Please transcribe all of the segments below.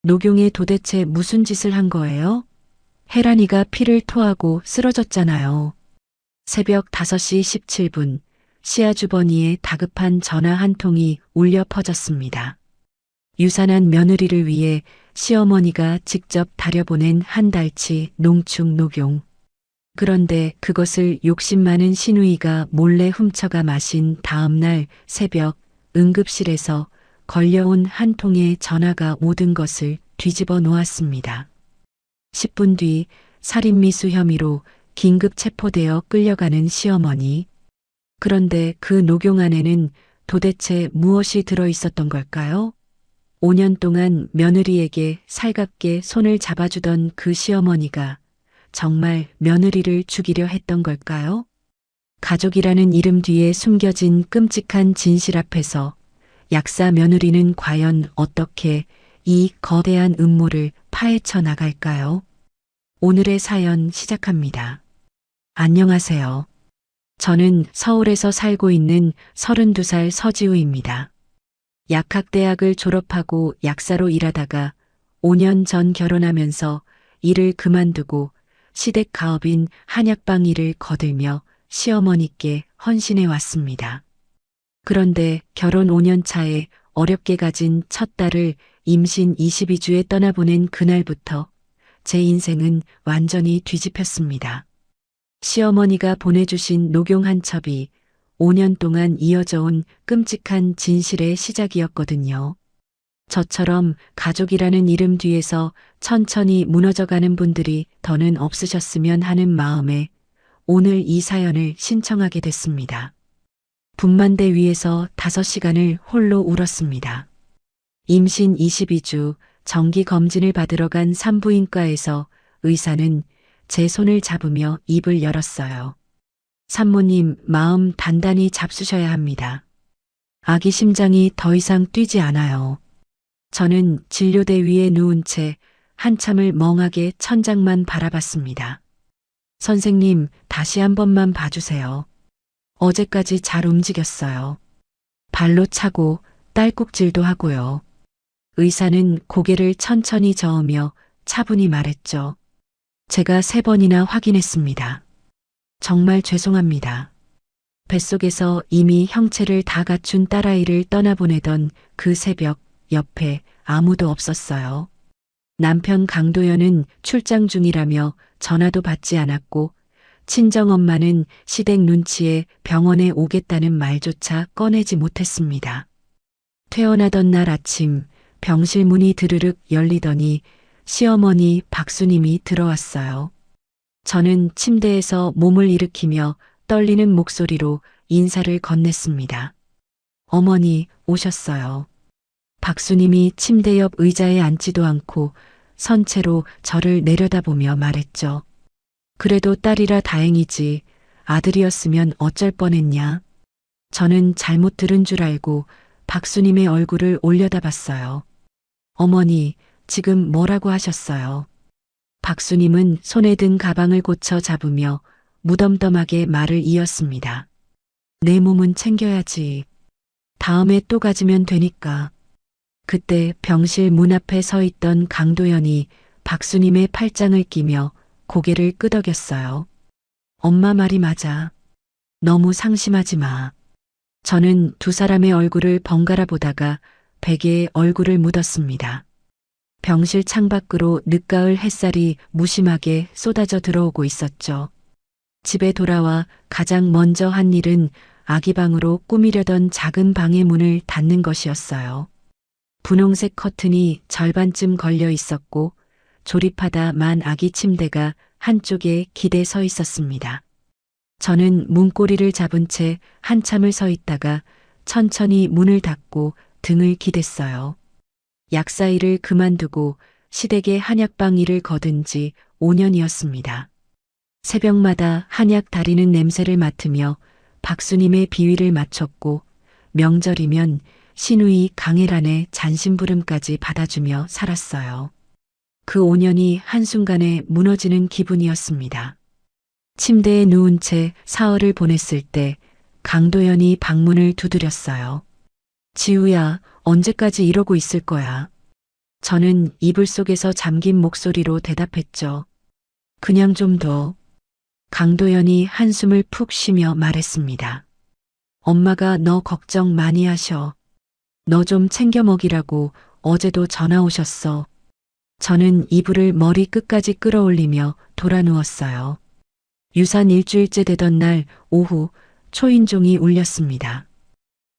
노경에 도대체 무슨 짓을 한 거예요? 혜란이가 피를 토하고 쓰러졌잖아요. 새벽 5시 17분, 시아주버니에 다급한 전화 한 통이 울려 퍼졌습니다. 유산한 며느리를 위해 시어머니가 직접 다려보낸 한 달치 농축 녹용. 그런데 그것을 욕심 많은 시누이가 몰래 훔쳐가 마신 다음 날 새벽 응급실에서 걸려온 한 통의 전화가 모든 것을 뒤집어 놓았습니다. 10분 뒤 살인미수 혐의로 긴급 체포되어 끌려가는 시어머니. 그런데 그 녹용 안에는 도대체 무엇이 들어 있었던 걸까요? 5년 동안 며느리에게 살갑게 손을 잡아주던 그 시어머니가 정말 며느리를 죽이려 했던 걸까요? 가족이라는 이름 뒤에 숨겨진 끔찍한 진실 앞에서 약사 며느리는 과연 어떻게 이 거대한 음모를 파헤쳐 나갈까요? 오늘의 사연 시작합니다. 안녕하세요. 저는 서울에서 살고 있는 32살 서지우입니다. 약학대학을 졸업하고 약사로 일하다가 5년 전 결혼하면서 일을 그만두고 시댁 가업인 한약방 일을 거들며 시어머니께 헌신해 왔습니다. 그런데 결혼 5년 차에 어렵게 가진 첫 딸을 임신 22주에 떠나보낸 그날부터 제 인생은 완전히 뒤집혔습니다. 시어머니가 보내주신 녹용 한 첩이 5년 동안 이어져 온 끔찍한 진실의 시작이었거든요. 저처럼 가족이라는 이름 뒤에서 천천히 무너져가는 분들이 더는 없으셨으면 하는 마음에 오늘 이 사연을 신청하게 됐습니다. 분만대 위에서 5시간을 홀로 울었습니다. 임신 22주 정기 검진을 받으러 간 산부인과에서 의사는 제 손을 잡으며 입을 열었어요. 산모님, 마음 단단히 잡수셔야 합니다. 아기 심장이 더 이상 뛰지 않아요. 저는 진료대 위에 누운 채 한참을 멍하게 천장만 바라봤습니다. 선생님, 다시 한 번만 봐주세요. 어제까지 잘 움직였어요. 발로 차고 딸꾹질도 하고요. 의사는 고개를 천천히 저으며 차분히 말했죠. 제가 3번이나 확인했습니다. 정말 죄송합니다. 뱃속에서 이미 형체를 다 갖춘 딸아이를 떠나보내던 그 새벽 옆에 아무도 없었어요. 남편 강도연은 출장 중이라며 전화도 받지 않았고 친정엄마는 시댁 눈치에 병원에 오겠다는 말조차 꺼내지 못했습니다. 퇴원하던 날 아침 병실 문이 드르륵 열리더니 시어머니 박수님이 들어왔어요. 저는 침대에서 몸을 일으키며 떨리는 목소리로 인사를 건넸습니다. 어머니 오셨어요. 박수님이 침대 옆 의자에 앉지도 않고 선체로 저를 내려다보며 말했죠. 그래도 딸이라 다행이지 아들이었으면 어쩔 뻔했냐. 저는 잘못 들은 줄 알고 박수님의 얼굴을 올려다봤어요. 어머니, 지금 뭐라고 하셨어요? 박수님은 손에 든 가방을 고쳐 잡으며 무덤덤하게 말을 이었습니다. 내 몸은 챙겨야지. 다음에 또 가지면 되니까. 그때 병실 문 앞에 서 있던 강도연이 박수님의 팔짱을 끼며 고개를 끄덕였어요. 엄마 말이 맞아. 너무 상심하지 마. 저는 두 사람의 얼굴을 번갈아 보다가 베개에 얼굴을 묻었습니다. 병실 창밖으로 늦가을 햇살이 무심하게 쏟아져 들어오고 있었죠. 집에 돌아와 가장 먼저 한 일은 아기 방으로 꾸미려던 작은 방의 문을 닫는 것이었어요. 분홍색 커튼이 절반쯤 걸려 있었고 조립하다 만 아기 침대가 한쪽에 기대 서 있었습니다. 저는 문고리를 잡은 채 한참을 서 있다가 천천히 문을 닫고 등을 기댔어요. 약사 일을 그만두고 시댁의 한약방 일을 거둔 지 5년이었습니다. 새벽마다 한약 다리는 냄새를 맡으며 박수님의 비위를 맞췄고 명절이면 시누이 강혜란의 잔심부름까지 받아주며 살았어요. 그 5년이 한순간에 무너지는 기분이었습니다. 침대에 누운 채 사흘을 보냈을 때 강도연이 방문을 두드렸어요. 지우야, 언제까지 이러고 있을 거야? 저는 이불 속에서 잠긴 목소리로 대답했죠. 그냥 좀 더. 강도연이 한숨을 푹 쉬며 말했습니다. 엄마가 너 걱정 많이 하셔. 너 좀 챙겨 먹이라고 어제도 전화 오셨어. 저는 이불을 머리 끝까지 끌어올리며 돌아 누웠어요. 유산 일주일째 되던 날 오후 초인종이 울렸습니다.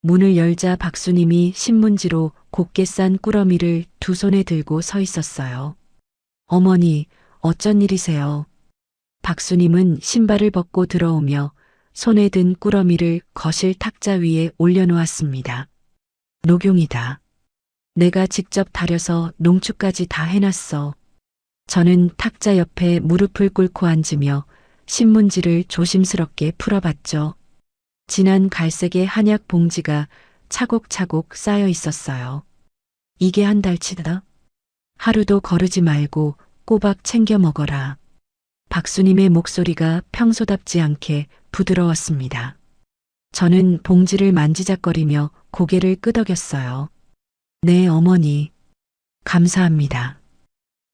문을 열자 박수님이 신문지로 곱게 싼 꾸러미를 두 손에 들고 서 있었어요. 어머니, 어쩐 일이세요? 박수님은 신발을 벗고 들어오며 손에 든 꾸러미를 거실 탁자 위에 올려놓았습니다. 녹용이다. 내가 직접 다려서 농축까지 다 해놨어. 저는 탁자 옆에 무릎을 꿇고 앉으며 신문지를 조심스럽게 풀어봤죠. 진한 갈색의 한약 봉지가 차곡차곡 쌓여 있었어요. 이게 한 달치다. 하루도 거르지 말고 꼬박 챙겨 먹어라. 박수님의 목소리가 평소답지 않게 부드러웠습니다. 저는 봉지를 만지작거리며 고개를 끄덕였어요. 네, 어머니. 감사합니다.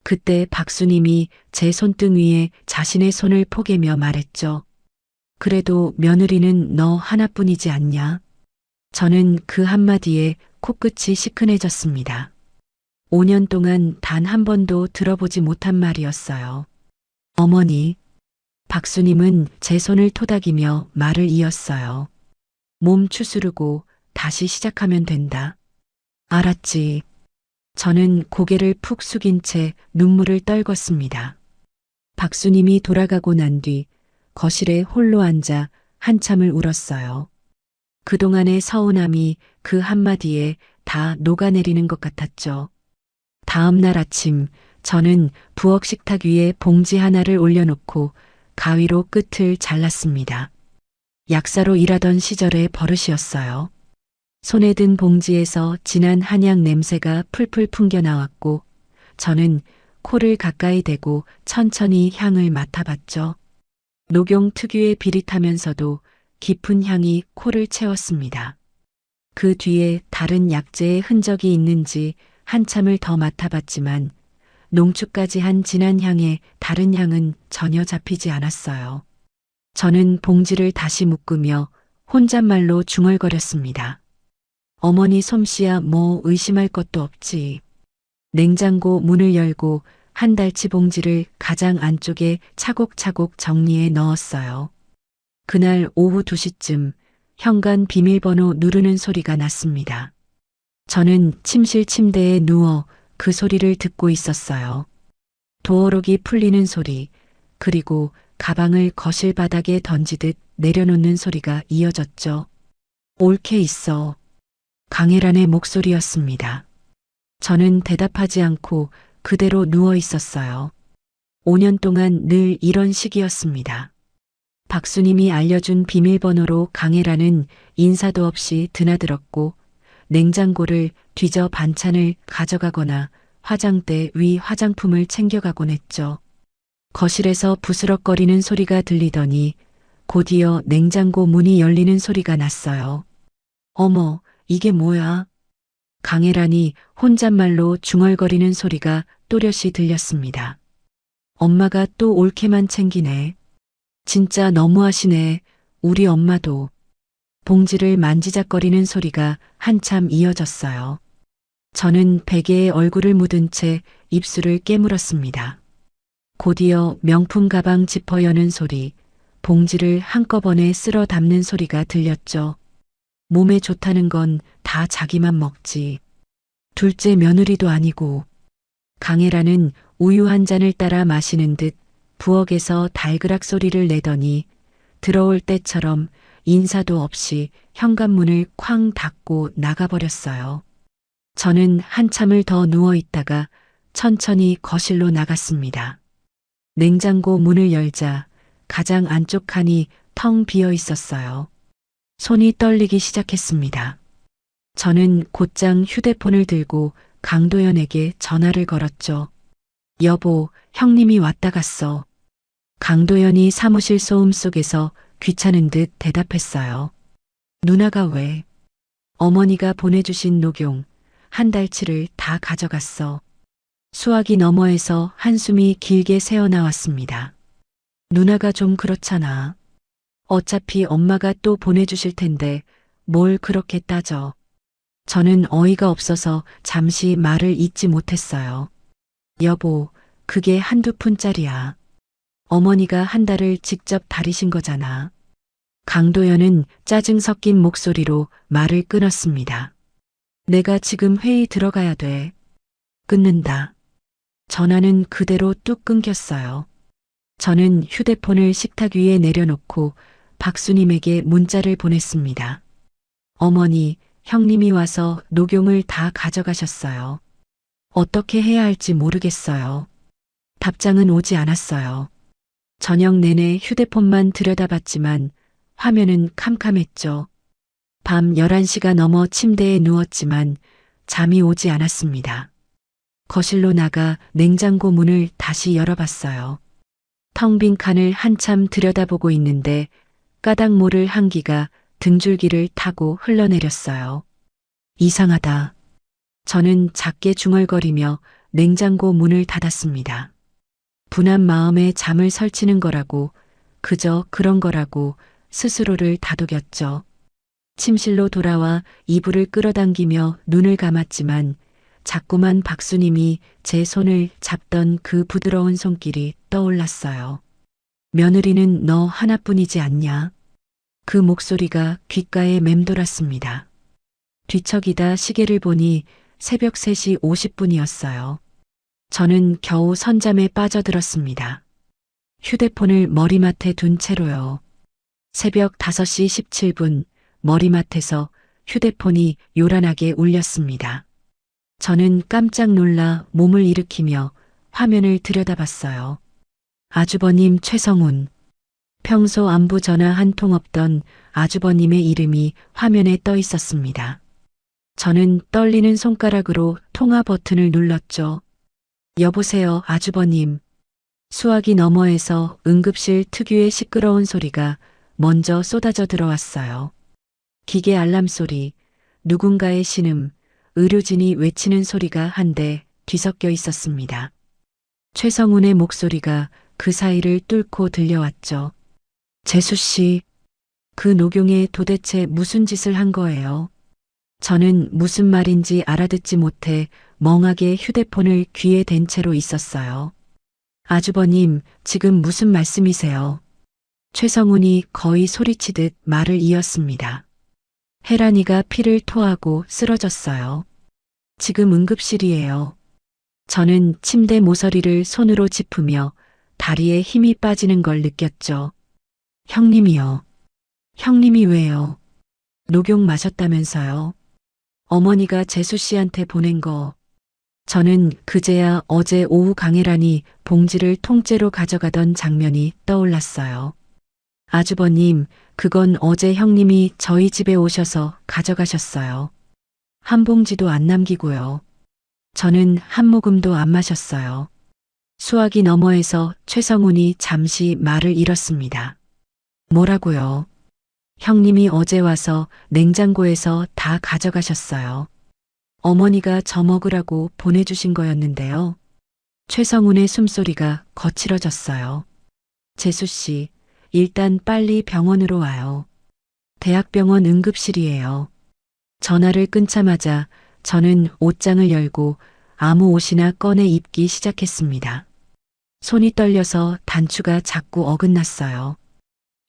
그때 박수님이 제 손등 위에 자신의 손을 포개며 말했죠. 그래도 며느리는 너 하나뿐이지 않냐? 저는 그 한마디에 코끝이 시큰해졌습니다. 5년 동안 단 한 번도 들어보지 못한 말이었어요. 어머니. 박수님은 제 손을 토닥이며 말을 이었어요. 몸 추스르고 다시 시작하면 된다. 알았지. 저는 고개를 푹 숙인 채 눈물을 떨궜습니다. 박수님이 돌아가고 난 뒤 거실에 홀로 앉아 한참을 울었어요. 그동안의 서운함이 그 한마디에 다 녹아내리는 것 같았죠. 다음 날 아침 저는 부엌 식탁 위에 봉지 하나를 올려놓고 가위로 끝을 잘랐습니다. 약사로 일하던 시절의 버릇이었어요. 손에 든 봉지에서 진한 한약 냄새가 풀풀 풍겨 나왔고 저는 코를 가까이 대고 천천히 향을 맡아봤죠. 녹용 특유의 비릿하면서도 깊은 향이 코를 채웠습니다. 그 뒤에 다른 약재의 흔적이 있는지 한참을 더 맡아봤지만 농축까지 한 진한 향에 다른 향은 전혀 잡히지 않았어요. 저는 봉지를 다시 묶으며 혼잣말로 중얼거렸습니다. 어머니 솜씨야 뭐 의심할 것도 없지. 냉장고 문을 열고 한 달치 봉지를 가장 안쪽에 차곡차곡 정리해 넣었어요. 그날 오후 2시쯤 현관 비밀번호 누르는 소리가 났습니다. 저는 침실 침대에 누워 그 소리를 듣고 있었어요. 도어록이 풀리는 소리, 그리고 가방을 거실 바닥에 던지듯 내려놓는 소리가 이어졌죠. 옳게 있어. 강혜란의 목소리였습니다. 저는 대답하지 않고 그대로 누워 있었어요. 5년 동안 늘 이런 식이었습니다. 박수님이 알려준 비밀번호로 강혜란은 인사도 없이 드나들었고 냉장고를 뒤져 반찬을 가져가거나 화장대 위 화장품을 챙겨가곤 했죠. 거실에서 부스럭거리는 소리가 들리더니 곧이어 냉장고 문이 열리는 소리가 났어요. 어머, 이게 뭐야? 강혜란이 혼잣말로 중얼거리는 소리가 또렷이 들렸습니다. 엄마가 또 옳게만 챙기네. 진짜 너무하시네. 우리 엄마도. 봉지를 만지작거리는 소리가 한참 이어졌어요. 저는 베개에 얼굴을 묻은 채 입술을 깨물었습니다. 곧이어 명품 가방 지퍼 여는 소리, 봉지를 한꺼번에 쓸어 담는 소리가 들렸죠. 몸에 좋다는 건 다 자기만 먹지. 둘째 며느리도 아니고. 강혜란은 우유 한 잔을 따라 마시는 듯 부엌에서 달그락 소리를 내더니 들어올 때처럼 인사도 없이 현관문을 쾅 닫고 나가버렸어요. 저는 한참을 더 누워 있다가 천천히 거실로 나갔습니다. 냉장고 문을 열자 가장 안쪽 칸이 텅 비어 있었어요. 손이 떨리기 시작했습니다. 저는 곧장 휴대폰을 들고 강도연에게 전화를 걸었죠. 여보, 형님이 왔다 갔어. 강도연이 사무실 소음 속에서 귀찮은 듯 대답했어요. 누나가 왜? 어머니가 보내주신 녹용 한 달치를 다 가져갔어. 수화기 너머에서 한숨이 길게 새어나왔습니다. 누나가 좀 그렇잖아. 어차피 엄마가 또 보내주실 텐데 뭘 그렇게 따져. 저는 어이가 없어서 잠시 말을 잇지 못했어요. 여보, 그게 한두 푼짜리야. 어머니가 한 달을 직접 다리신 거잖아. 강도연은 짜증 섞인 목소리로 말을 끊었습니다. 내가 지금 회의 들어가야 돼. 끊는다. 전화는 그대로 뚝 끊겼어요. 저는 휴대폰을 식탁 위에 내려놓고 박수님에게 문자를 보냈습니다. 어머니, 형님이 와서 녹용을 다 가져가셨어요. 어떻게 해야 할지 모르겠어요. 답장은 오지 않았어요. 저녁 내내 휴대폰만 들여다봤지만 화면은 캄캄했죠. 밤 11시가 넘어 침대에 누웠지만 잠이 오지 않았습니다. 거실로 나가 냉장고 문을 다시 열어봤어요. 텅 빈 칸을 한참 들여다보고 있는데 까닭 모를 한기가 등줄기를 타고 흘러내렸어요. 이상하다. 저는 작게 중얼거리며 냉장고 문을 닫았습니다. 분한 마음에 잠을 설치는 거라고, 그저 그런 거라고 스스로를 다독였죠. 침실로 돌아와 이불을 끌어당기며 눈을 감았지만 자꾸만 박수님이 제 손을 잡던 그 부드러운 손길이 떠올랐어요. 며느리는 너 하나뿐이지 않냐? 그 목소리가 귓가에 맴돌았습니다. 뒤척이다 시계를 보니 새벽 3시 50분이었어요. 저는 겨우 선잠에 빠져들었습니다. 휴대폰을 머리맡에 둔 채로요. 새벽 5시 17분 머리맡에서 휴대폰이 요란하게 울렸습니다. 저는 깜짝 놀라 몸을 일으키며 화면을 들여다봤어요. 아주버님 최성훈. 평소 안부 전화 한 통 없던 아주버님의 이름이 화면에 떠 있었습니다. 저는 떨리는 손가락으로 통화 버튼을 눌렀죠. 여보세요, 아주버님. 수화기 너머에서 응급실 특유의 시끄러운 소리가 먼저 쏟아져 들어왔어요. 기계 알람 소리, 누군가의 신음, 의료진이 외치는 소리가 한데 뒤섞여 있었습니다. 최성훈의 목소리가 그 사이를 뚫고 들려왔죠. 재수 씨, 그 녹용에 도대체 무슨 짓을 한 거예요? 저는 무슨 말인지 알아듣지 못해 멍하게 휴대폰을 귀에 댄 채로 있었어요. 아주버님, 지금 무슨 말씀이세요? 최성훈이 거의 소리치듯 말을 이었습니다. 혜란이가 피를 토하고 쓰러졌어요. 지금 응급실이에요. 저는 침대 모서리를 손으로 짚으며 다리에 힘이 빠지는 걸 느꼈죠. 형님이요. 형님이 왜요? 녹용 마셨다면서요? 어머니가 재수 씨한테 보낸 거. 저는 그제야 어제 오후 강혜란이 봉지를 통째로 가져가던 장면이 떠올랐어요. 아주버님, 그건 어제 형님이 저희 집에 오셔서 가져가셨어요. 한 봉지도 안 남기고요. 저는 한 모금도 안 마셨어요. 수화기 너머에서 최성훈이 잠시 말을 잃었습니다. 뭐라고요? 형님이 어제 와서 냉장고에서 다 가져가셨어요. 어머니가 저 먹으라고 보내주신 거였는데요. 최성훈의 숨소리가 거칠어졌어요. 재수 씨, 일단 빨리 병원으로 와요. 대학병원 응급실이에요. 전화를 끊자마자 저는 옷장을 열고 아무 옷이나 꺼내 입기 시작했습니다. 손이 떨려서 단추가 자꾸 어긋났어요.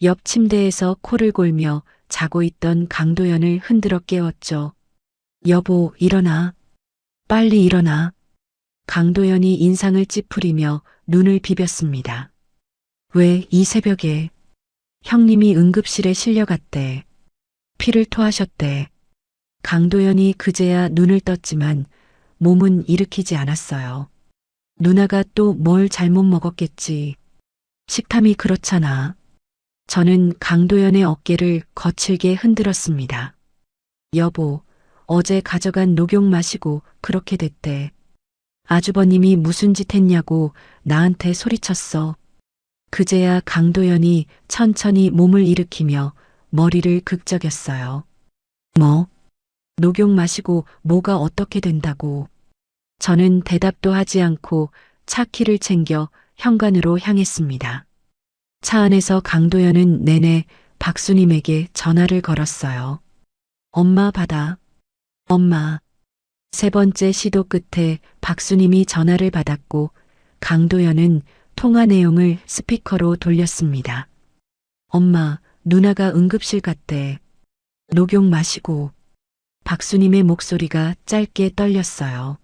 옆 침대에서 코를 골며 자고 있던 강도연을 흔들어 깨웠죠. 여보, 일어나. 빨리 일어나. 강도연이 인상을 찌푸리며 눈을 비볐습니다. 왜 이 새벽에? 형님이 응급실에 실려갔대. 피를 토하셨대. 강도연이 그제야 눈을 떴지만 몸은 일으키지 않았어요. 누나가 또 뭘 잘못 먹었겠지. 식탐이 그렇잖아. 저는 강도연의 어깨를 거칠게 흔들었습니다. 여보, 어제 가져간 녹용 마시고 그렇게 됐대. 아주버님이 무슨 짓 했냐고 나한테 소리쳤어. 그제야 강도연이 천천히 몸을 일으키며 머리를 극적였어요. 뭐? 녹용 마시고 뭐가 어떻게 된다고. 저는 대답도 하지 않고 차 키를 챙겨 현관으로 향했습니다. 차 안에서 강도연은 내내 박수님에게 전화를 걸었어요. 엄마 받아. 엄마. 세 번째 시도 끝에 박수님이 전화를 받았고 강도연은 통화 내용을 스피커로 돌렸습니다. 엄마, 누나가 응급실 갔대. 녹용 마시고. 박수님의 목소리가 짧게 떨렸어요.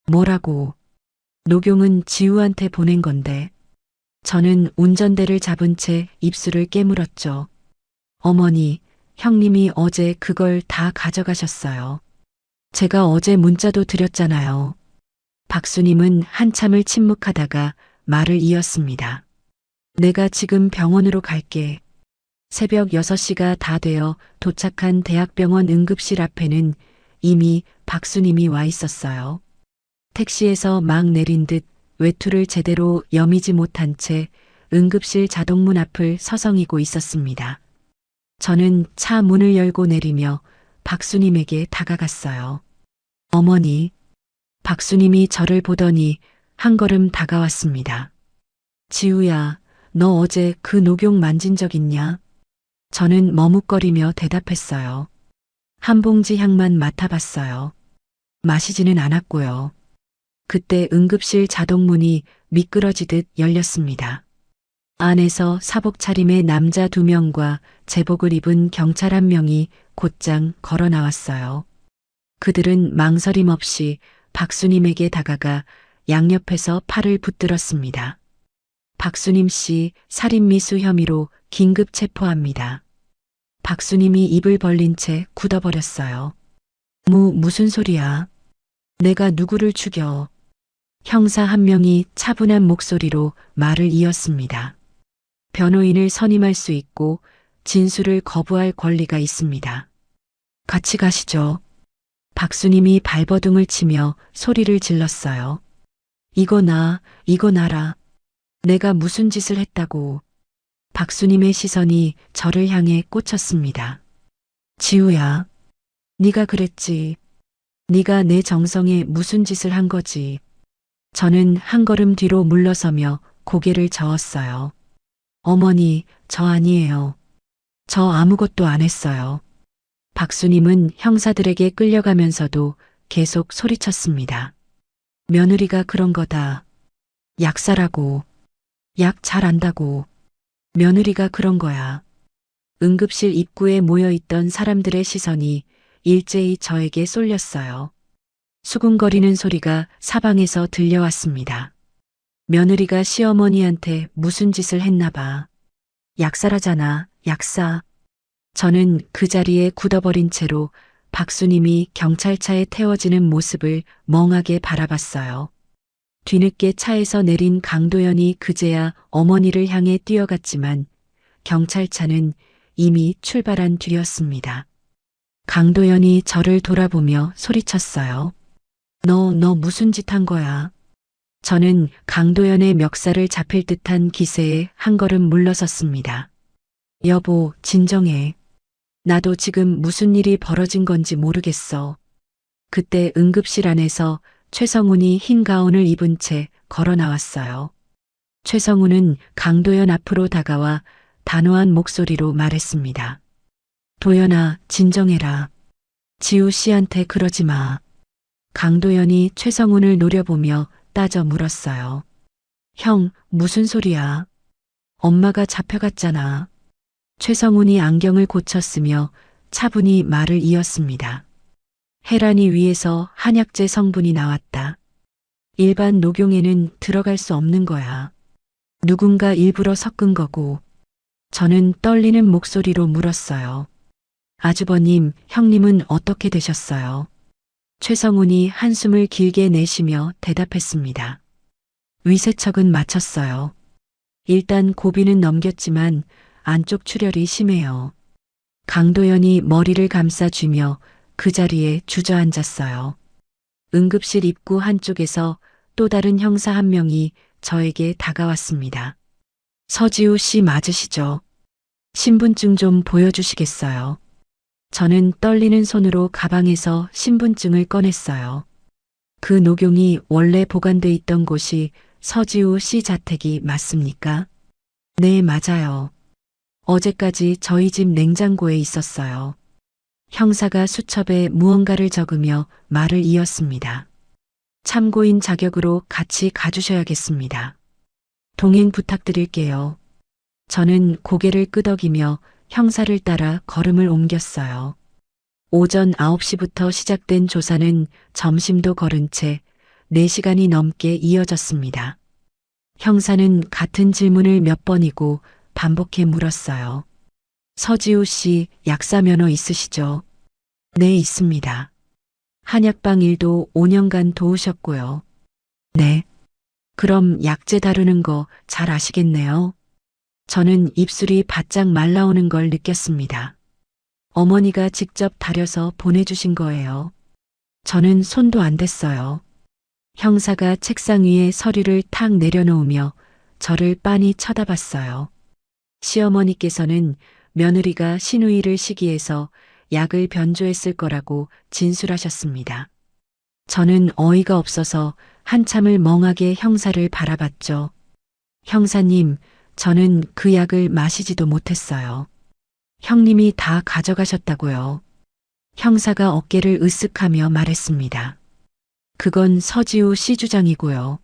뭐라고? 녹용은 지우한테 보낸 건데. 저는 운전대를 잡은 채 입술을 깨물었죠. 어머니, 형님이 어제 그걸 다 가져가셨어요. 제가 어제 문자도 드렸잖아요. 박수님은 한참을 침묵하다가 말을 이었습니다. 내가 지금 병원으로 갈게. 새벽 6시가 다 되어 도착한 대학병원 응급실 앞에는 이미 박수님이 와 있었어요. 택시에서 막 내린 듯 외투를 제대로 여미지 못한 채 응급실 자동문 앞을 서성이고 있었습니다. 저는 차 문을 열고 내리며 박수님에게 다가갔어요. 어머니. 박수님이 저를 보더니 한 걸음 다가왔습니다. 지우야, 너 어제 그 녹용 만진 적 있냐? 저는 머뭇거리며 대답했어요. 한 봉지 향만 맡아봤어요. 마시지는 않았고요. 그때 응급실 자동문이 미끄러지듯 열렸습니다. 안에서 사복 차림의 남자 2명과 제복을 입은 경찰 1명이 곧장 걸어 나왔어요. 그들은 망설임 없이 박수님에게 다가가 양옆에서 팔을 붙들었습니다. 박수님 씨 살인미수 혐의로 긴급 체포합니다. 박수님이 입을 벌린 채 굳어버렸어요. 무슨 소리야? 내가 누구를 죽여? 형사 1명이 차분한 목소리로 말을 이었습니다. 변호인을 선임할 수 있고 진술을 거부할 권리가 있습니다. 같이 가시죠. 박수님이 발버둥을 치며 소리를 질렀어요. 이거 나라. 내가 무슨 짓을 했다고. 박수님의 시선이 저를 향해 꽂혔습니다. 지우야, 네가 그랬지. 네가 내 정성에 무슨 짓을 한 거지. 저는 한 걸음 뒤로 물러서며 고개를 저었어요. 어머니, 저 아니에요. 저 아무것도 안 했어요. 박수님은 형사들에게 끌려가면서도 계속 소리쳤습니다. 며느리가 그런 거다. 약사라고. 약 잘 안다고. 며느리가 그런 거야. 응급실 입구에 모여있던 사람들의 시선이 일제히 저에게 쏠렸어요. 수군거리는 소리가 사방에서 들려왔습니다. 며느리가 시어머니한테 무슨 짓을 했나 봐. 약사라잖아, 약사. 저는 그 자리에 굳어버린 채로 박수님이 경찰차에 태워지는 모습을 멍하게 바라봤어요. 뒤늦게 차에서 내린 강도연이 그제야 어머니를 향해 뛰어갔지만 경찰차는 이미 출발한 뒤였습니다. 강도연이 저를 돌아보며 소리쳤어요. 너 무슨 짓 한 거야? 저는 강도연의 멱살을 잡힐 듯한 기세에 한 걸음 물러섰습니다. 여보, 진정해. 나도 지금 무슨 일이 벌어진 건지 모르겠어. 그때 응급실 안에서 최성훈이 흰 가운을 입은 채 걸어 나왔어요. 최성훈은 강도연 앞으로 다가와 단호한 목소리로 말했습니다. 도연아, 진정해라. 지우 씨한테 그러지 마. 강도연이 최성훈을 노려보며 따져 물었어요. 형, 무슨 소리야? 엄마가 잡혀갔잖아. 최성훈이 안경을 고쳤으며 차분히 말을 이었습니다. 혜란이 위에서 한약재 성분이 나왔다. 일반 녹용에는 들어갈 수 없는 거야. 누군가 일부러 섞은 거고. 저는 떨리는 목소리로 물었어요. 아주버님, 형님은 어떻게 되셨어요? 최성훈이 한숨을 길게 내쉬며 대답했습니다. 위세척은 마쳤어요. 일단 고비는 넘겼지만 안쪽 출혈이 심해요. 강도연이 머리를 감싸쥐며 그 자리에 주저앉았어요. 응급실 입구 한쪽에서 또 다른 형사 1명이 저에게 다가왔습니다. 서지우 씨 맞으시죠? 신분증 좀 보여주시겠어요? 저는 떨리는 손으로 가방에서 신분증을 꺼냈어요. 그 녹용이 원래 보관돼 있던 곳이 서지우 씨 자택이 맞습니까? 네, 맞아요. 어제까지 저희 집 냉장고에 있었어요. 형사가 수첩에 무언가를 적으며 말을 이었습니다. 참고인 자격으로 같이 가주셔야겠습니다. 동행 부탁드릴게요. 저는 고개를 끄덕이며 형사를 따라 걸음을 옮겼어요. 오전 9시부터 시작된 조사는 점심도 거른 채 4시간이 넘게 이어졌습니다. 형사는 같은 질문을 몇 번이고 반복해 물었어요. 서지우 씨 약사 면허 있으시죠? 네, 있습니다. 한약방 일도 5년간 도우셨고요. 네. 그럼 약재 다루는 거 잘 아시겠네요. 저는 입술이 바짝 말라오는 걸 느꼈습니다. 어머니가 직접 다려서 보내주신 거예요. 저는 손도 안 댔어요. 형사가 책상 위에 서류를 탁 내려놓으며 저를 빤히 쳐다봤어요. 시어머니께서는 며느리가 시누이를 시기해서 약을 변조했을 거라고 진술하셨습니다. 저는 어이가 없어서 한참을 멍하게 형사를 바라봤죠. 형사님, 저는 그 약을 마시지도 못했어요. 형님이 다 가져가셨다고요. 형사가 어깨를 으쓱하며 말했습니다. 그건 서지우 씨 주장이고요.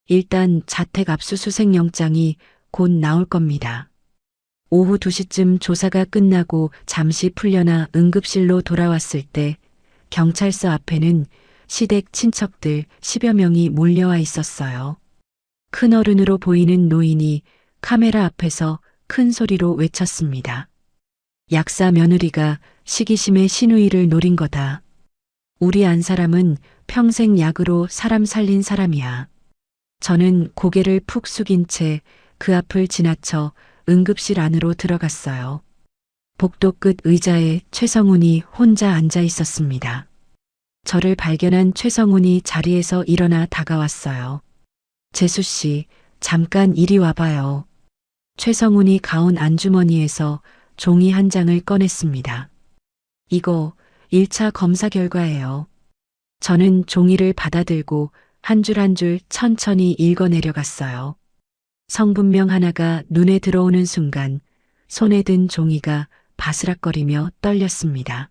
일단 자택 압수수색 영장이 곧 나올 겁니다. 오후 2시쯤 조사가 끝나고 잠시 풀려나 응급실로 돌아왔을 때 경찰서 앞에는 시댁 친척들 10여 명이 몰려와 있었어요. 큰 어른으로 보이는 노인이 카메라 앞에서 큰 소리로 외쳤습니다. 약사 며느리가 시기심에 시누이를 노린 거다. 우리 안 사람은 평생 약으로 사람 살린 사람이야. 저는 고개를 푹 숙인 채 그 앞을 지나쳐 응급실 안으로 들어갔어요. 복도 끝 의자에 최성훈이 혼자 앉아 있었습니다. 저를 발견한 최성훈이 자리에서 일어나 다가왔어요. 재수 씨, 잠깐 이리 와봐요. 최성훈이 가온 안주머니에서 종이 한 장을 꺼냈습니다. 이거 1차 검사 결과예요. 저는 종이를 받아들고 한 줄 한 줄 천천히 읽어내려갔어요. 성분명 하나가 눈에 들어오는 순간 손에 든 종이가 바스락거리며 떨렸습니다.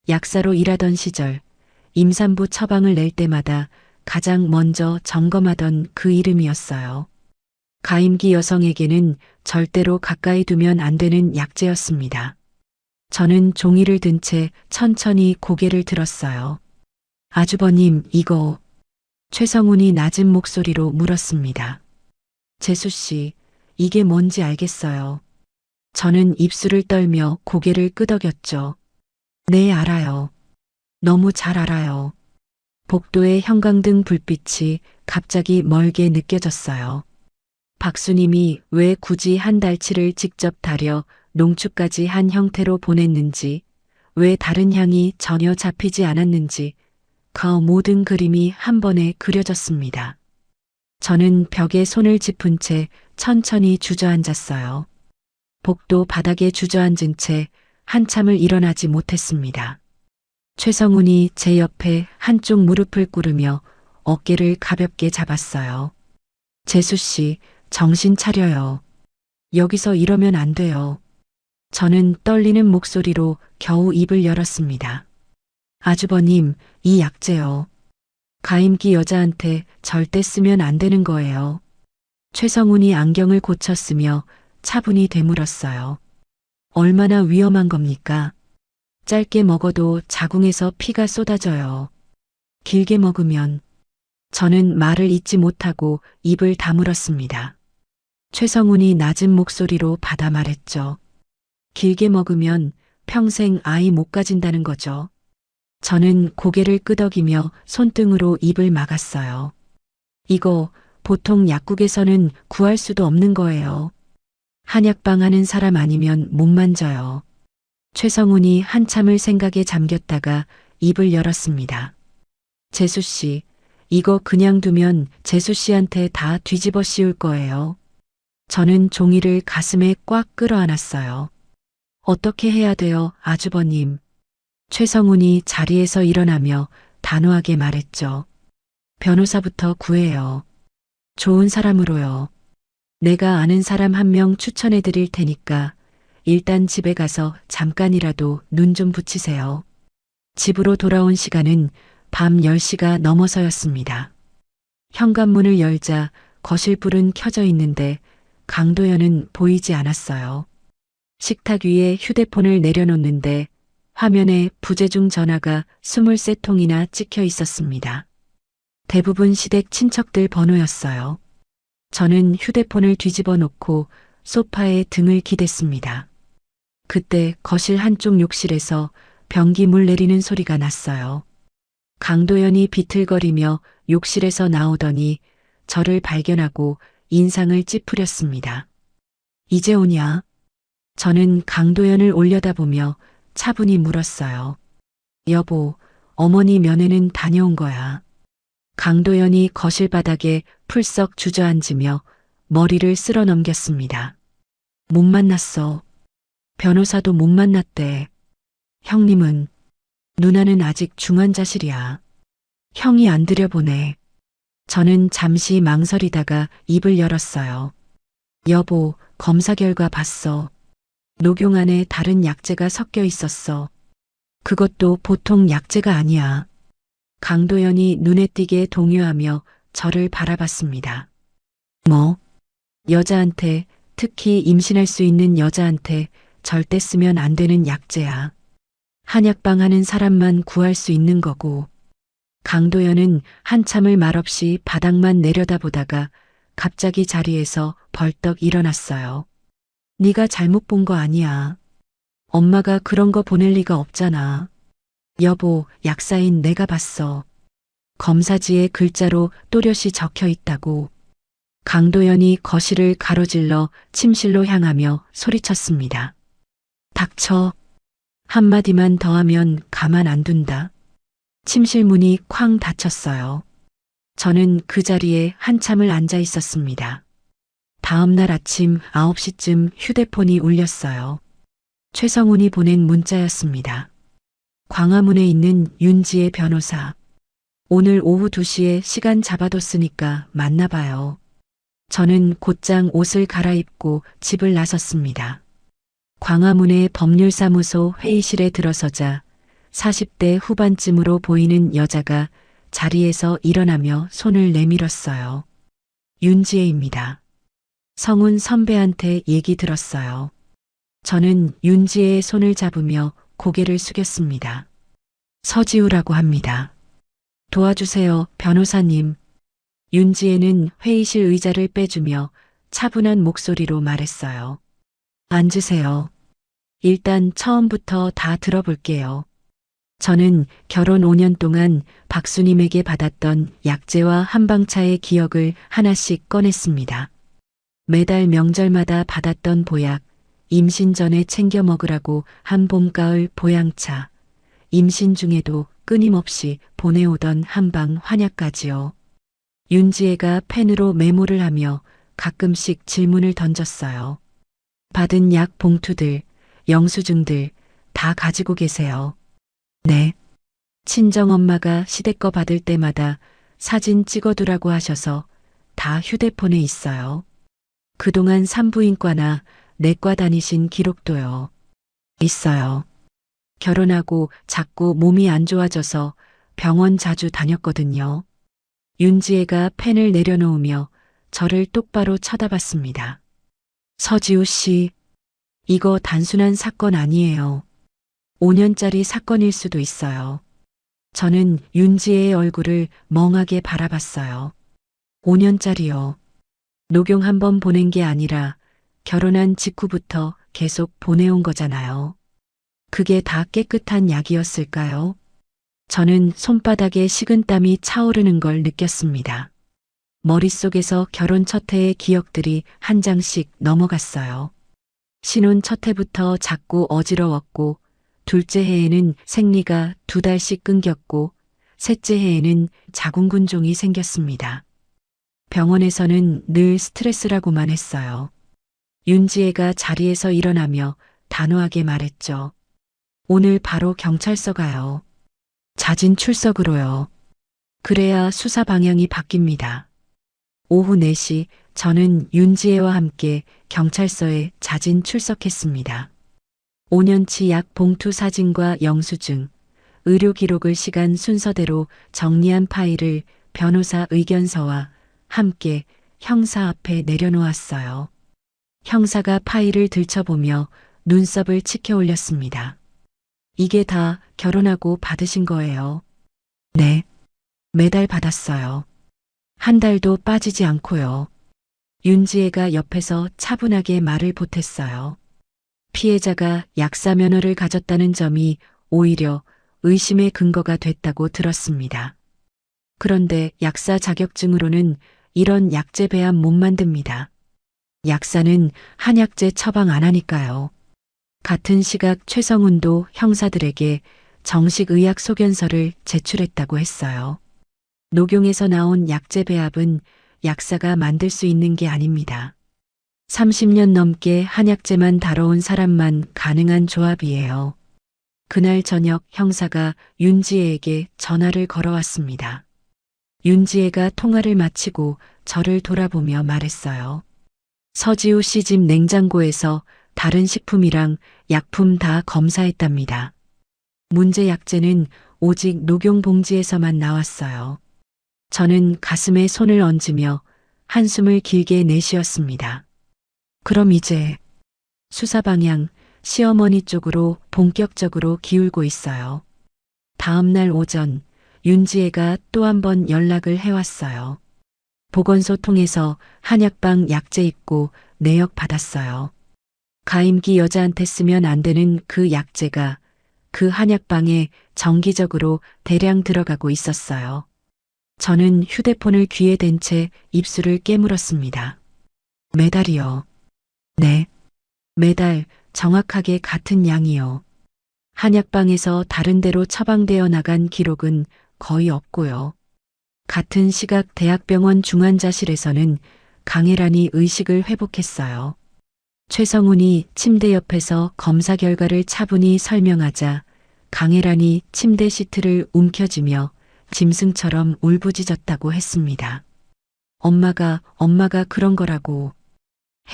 약사로 일하던 시절 임산부 처방을 낼 때마다 가장 먼저 점검하던 그 이름이었어요. 가임기 여성에게는 절대로 가까이 두면 안 되는 약재였습니다. 저는 종이를 든 채 천천히 고개를 들었어요. 아주버님, 이거... 최성훈이 낮은 목소리로 물었습니다. 재수 씨, 이게 뭔지 알겠어요. 저는 입술을 떨며 고개를 끄덕였죠. 네, 알아요. 너무 잘 알아요. 복도의 형광등 불빛이 갑자기 멀게 느껴졌어요. 박수님이 왜 굳이 한 달치를 직접 다려 농축까지 한 형태로 보냈는지, 왜 다른 향이 전혀 잡히지 않았는지, 그 모든 그림이 한 번에 그려졌습니다. 저는 벽에 손을 짚은 채 천천히 주저앉았어요. 복도 바닥에 주저앉은 채 한참을 일어나지 못했습니다. 최성훈이 제 옆에 한쪽 무릎을 꿇으며 어깨를 가볍게 잡았어요. 재수 씨, 정신 차려요. 여기서 이러면 안 돼요. 저는 떨리는 목소리로 겨우 입을 열었습니다. 아주버님, 이 약재요. 가임기 여자한테 절대 쓰면 안 되는 거예요. 최성훈이 안경을 고쳤으며 차분히 되물었어요. 얼마나 위험한 겁니까? 짧게 먹어도 자궁에서 피가 쏟아져요. 길게 먹으면... 저는 말을 잇지 못하고 입을 다물었습니다. 최성훈이 낮은 목소리로 받아 말했죠. 길게 먹으면 평생 아이 못 가진다는 거죠. 저는 고개를 끄덕이며 손등으로 입을 막았어요. 이거 보통 약국에서는 구할 수도 없는 거예요. 한약방 하는 사람 아니면 못 만져요. 최성훈이 한참을 생각에 잠겼다가 입을 열었습니다. 재수 씨, 이거 그냥 두면 재수 씨한테 다 뒤집어 씌울 거예요. 저는 종이를 가슴에 꽉 끌어안았어요. 어떻게 해야 돼요, 아주버님? 최성훈이 자리에서 일어나며 단호하게 말했죠. 변호사부터 구해요. 좋은 사람으로요. 내가 아는 사람 한 명 추천해 드릴 테니까 일단 집에 가서 잠깐이라도 눈 좀 붙이세요. 집으로 돌아온 시간은 밤 10시가 넘어서였습니다. 현관문을 열자 거실 불은 켜져 있는데 강도연은 보이지 않았어요. 식탁 위에 휴대폰을 내려놓는데 화면에 부재중 전화가 23통이나 찍혀 있었습니다. 대부분 시댁 친척들 번호였어요. 저는 휴대폰을 뒤집어 놓고 소파에 등을 기댔습니다. 그때 거실 한쪽 욕실에서 변기 물 내리는 소리가 났어요. 강도연이 비틀거리며 욕실에서 나오더니 저를 발견하고 인상을 찌푸렸습니다. 이제 오냐? 저는 강도연을 올려다보며 차분히 물었어요. 여보, 어머니 면회는 다녀온 거야. 강도연이 거실 바닥에 풀썩 주저앉으며 머리를 쓸어 넘겼습니다. 못 만났어. 변호사도 못 만났대. 형님은? 누나는 아직 중환자실이야. 형이 안 들여보내. 저는 잠시 망설이다가 입을 열었어요. 여보, 검사 결과 봤어. 녹용 안에 다른 약재가 섞여 있었어. 그것도 보통 약재가 아니야. 강도연이 눈에 띄게 동요하며 저를 바라봤습니다. 뭐? 여자한테, 특히 임신할 수 있는 여자한테 절대 쓰면 안 되는 약재야. 한약방 하는 사람만 구할 수 있는 거고. 강도연은 한참을 말없이 바닥만 내려다보다가 갑자기 자리에서 벌떡 일어났어요. 네가 잘못 본 거 아니야. 엄마가 그런 거 보낼 리가 없잖아. 여보, 약사인 내가 봤어. 검사지에 글자로 또렷이 적혀 있다고. 강도연이 거실을 가로질러 침실로 향하며 소리쳤습니다. 닥쳐. 한마디만 더 하면 가만 안 둔다. 침실 문이 쾅 닫혔어요. 저는 그 자리에 한참을 앉아 있었습니다. 다음 날 아침 9시쯤 휴대폰이 울렸어요. 최성훈이 보낸 문자였습니다. 광화문에 있는 윤지의 변호사. 오늘 오후 2시에 시간 잡아뒀으니까 만나봐요. 저는 곧장 옷을 갈아입고 집을 나섰습니다. 광화문의 법률사무소 회의실에 들어서자 40대 후반쯤으로 보이는 여자가 자리에서 일어나며 손을 내밀었어요. 윤지혜입니다. 성훈 선배한테 얘기 들었어요. 저는 윤지혜의 손을 잡으며 고개를 숙였습니다. 서지우라고 합니다. 도와주세요, 변호사님. 윤지혜는 회의실 의자를 빼주며 차분한 목소리로 말했어요. 앉으세요. 일단 처음부터 다 들어볼게요. 저는 결혼 5년 동안 박수님에게 받았던 약재와 한방차의 기억을 하나씩 꺼냈습니다. 매달 명절마다 받았던 보약, 임신 전에 챙겨 먹으라고 한 봄가을 보양차, 임신 중에도 끊임없이 보내오던 한방 환약까지요. 윤지혜가 펜으로 메모를 하며 가끔씩 질문을 던졌어요. 받은 약 봉투들, 영수증들 다 가지고 계세요. 네. 친정엄마가 시댁 거 받을 때마다 사진 찍어두라고 하셔서 다 휴대폰에 있어요. 그동안 산부인과나 내과 다니신 기록도요. 있어요. 결혼하고 자꾸 몸이 안 좋아져서 병원 자주 다녔거든요. 윤지혜가 펜을 내려놓으며 저를 똑바로 쳐다봤습니다. 서지우 씨, 이거 단순한 사건 아니에요. 5년짜리 사건일 수도 있어요. 저는 윤지혜의 얼굴을 멍하게 바라봤어요. 5년짜리요. 녹용 한 번 보낸 게 아니라 결혼한 직후부터 계속 보내온 거잖아요. 그게 다 깨끗한 약이었을까요? 저는 손바닥에 식은땀이 차오르는 걸 느꼈습니다. 머릿속에서 결혼 첫 해의 기억들이 한 장씩 넘어갔어요. 신혼 첫 해부터 자꾸 어지러웠고, 둘째 해에는 생리가 2달씩 끊겼고, 셋째 해에는 자궁근종이 생겼습니다. 병원에서는 늘 스트레스라고만 했어요. 윤지혜가 자리에서 일어나며 단호하게 말했죠. 오늘 바로 경찰서 가요. 자진 출석으로요. 그래야 수사 방향이 바뀝니다. 오후 4시 저는 윤지혜와 함께 경찰서에 자진 출석했습니다. 5년치 약 봉투 사진과 영수증, 의료 기록을 시간 순서대로 정리한 파일을 변호사 의견서와 함께 형사 앞에 내려놓았어요. 형사가 파일을 들춰보며 눈썹을 치켜 올렸습니다. 이게 다 결혼하고 받으신 거예요. 네. 매달 받았어요. 한 달도 빠지지 않고요. 윤지혜가 옆에서 차분하게 말을 보탰어요. 피해자가 약사 면허를 가졌다는 점이 오히려 의심의 근거가 됐다고 들었습니다. 그런데 약사 자격증으로는 이런 약제 배합 못 만듭니다. 약사는 한약제 처방 안 하니까요. 같은 시각 최성훈도 형사들에게 정식 의학 소견서를 제출했다고 했어요. 녹용에서 나온 약제 배합은 약사가 만들 수 있는 게 아닙니다. 30년 넘게 한약재만 다뤄온 사람만 가능한 조합이에요. 그날 저녁 형사가 윤지혜에게 전화를 걸어왔습니다. 윤지혜가 통화를 마치고 저를 돌아보며 말했어요. 서지우 씨 집 냉장고에서 다른 식품이랑 약품 다 검사했답니다. 문제 약재는 오직 녹용 봉지에서만 나왔어요. 저는 가슴에 손을 얹으며 한숨을 길게 내쉬었습니다. 그럼 이제 수사 방향 시어머니 쪽으로 본격적으로 기울고 있어요. 다음 날 오전 윤지혜가 또 한 번 연락을 해왔어요. 보건소 통해서 한약방 약재 입고 내역 받았어요. 가임기 여자한테 쓰면 안 되는 그 약재가 그 한약방에 정기적으로 대량 들어가고 있었어요. 저는 휴대폰을 귀에 댄 채 입술을 깨물었습니다. 매달이요. 네. 매달 정확하게 같은 양이요. 한약방에서 다른 데로 처방되어 나간 기록은 거의 없고요. 같은 시각 대학병원 중환자실에서는 강혜란이 의식을 회복했어요. 최성훈이 침대 옆에서 검사 결과를 차분히 설명하자 강혜란이 침대 시트를 움켜쥐며 짐승처럼 울부짖었다고 했습니다. 엄마가 그런 거라고.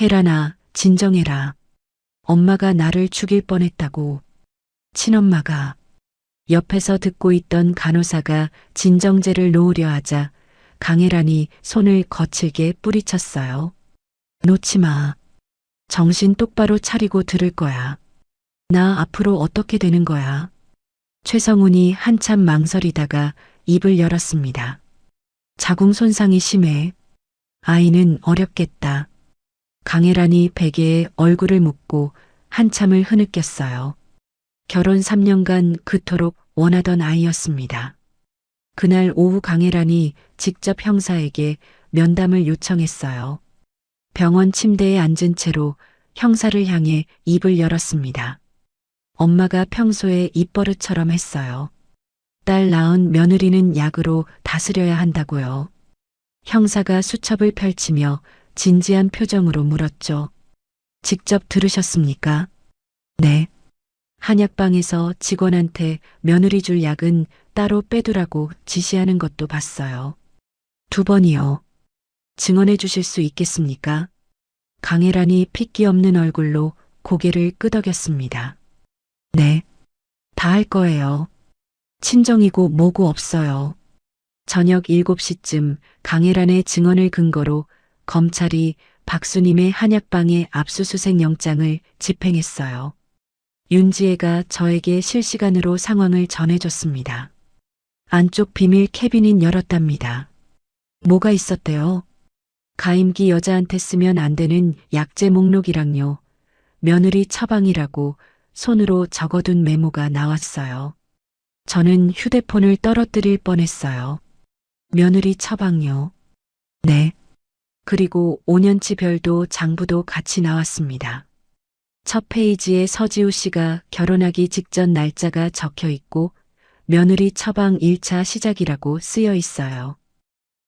혜란아, 진정해라. 엄마가 나를 죽일 뻔했다고. 친엄마가. 옆에서 듣고 있던 간호사가 진정제를 놓으려 하자 강혜란이 손을 거칠게 뿌리쳤어요. 놓지 마. 정신 똑바로 차리고 들을 거야. 나 앞으로 어떻게 되는 거야? 최성훈이 한참 망설이다가 입을 열었습니다. 자궁 손상이 심해. 아이는 어렵겠다. 강혜란이 베개에 얼굴을 묻고 한참을 흐느꼈어요. 결혼 3년간 그토록 원하던 아이였습니다. 그날 오후 강혜란이 직접 형사에게 면담을 요청했어요. 병원 침대에 앉은 채로 형사를 향해 입을 열었습니다. 엄마가 평소에 입버릇처럼 했어요. 딸 낳은 며느리는 약으로 다스려야 한다고요. 형사가 수첩을 펼치며 진지한 표정으로 물었죠. 직접 들으셨습니까? 네. 한약방에서 직원한테 며느리 줄 약은 따로 빼두라고 지시하는 것도 봤어요. 2번이요. 증언해 주실 수 있겠습니까? 강혜란이 핏기 없는 얼굴로 고개를 끄덕였습니다. 네. 다 할 거예요. 친정이고 뭐고 없어요. 저녁 7시쯤 강혜란의 증언을 근거로 검찰이 박수님의 한약방의 압수수색 영장을 집행했어요. 윤지혜가 저에게 실시간으로 상황을 전해줬습니다. 안쪽 비밀 캐비닛 열었답니다. 뭐가 있었대요? 가임기 여자한테 쓰면 안 되는 약재 목록이랑요. 며느리 처방이라고 손으로 적어둔 메모가 나왔어요. 저는 휴대폰을 떨어뜨릴 뻔했어요. 며느리 처방요. 네. 그리고 5년치 별도 장부도 같이 나왔습니다. 첫 페이지에 서지우 씨가 결혼하기 직전 날짜가 적혀 있고 며느리 처방 1차 시작이라고 쓰여 있어요.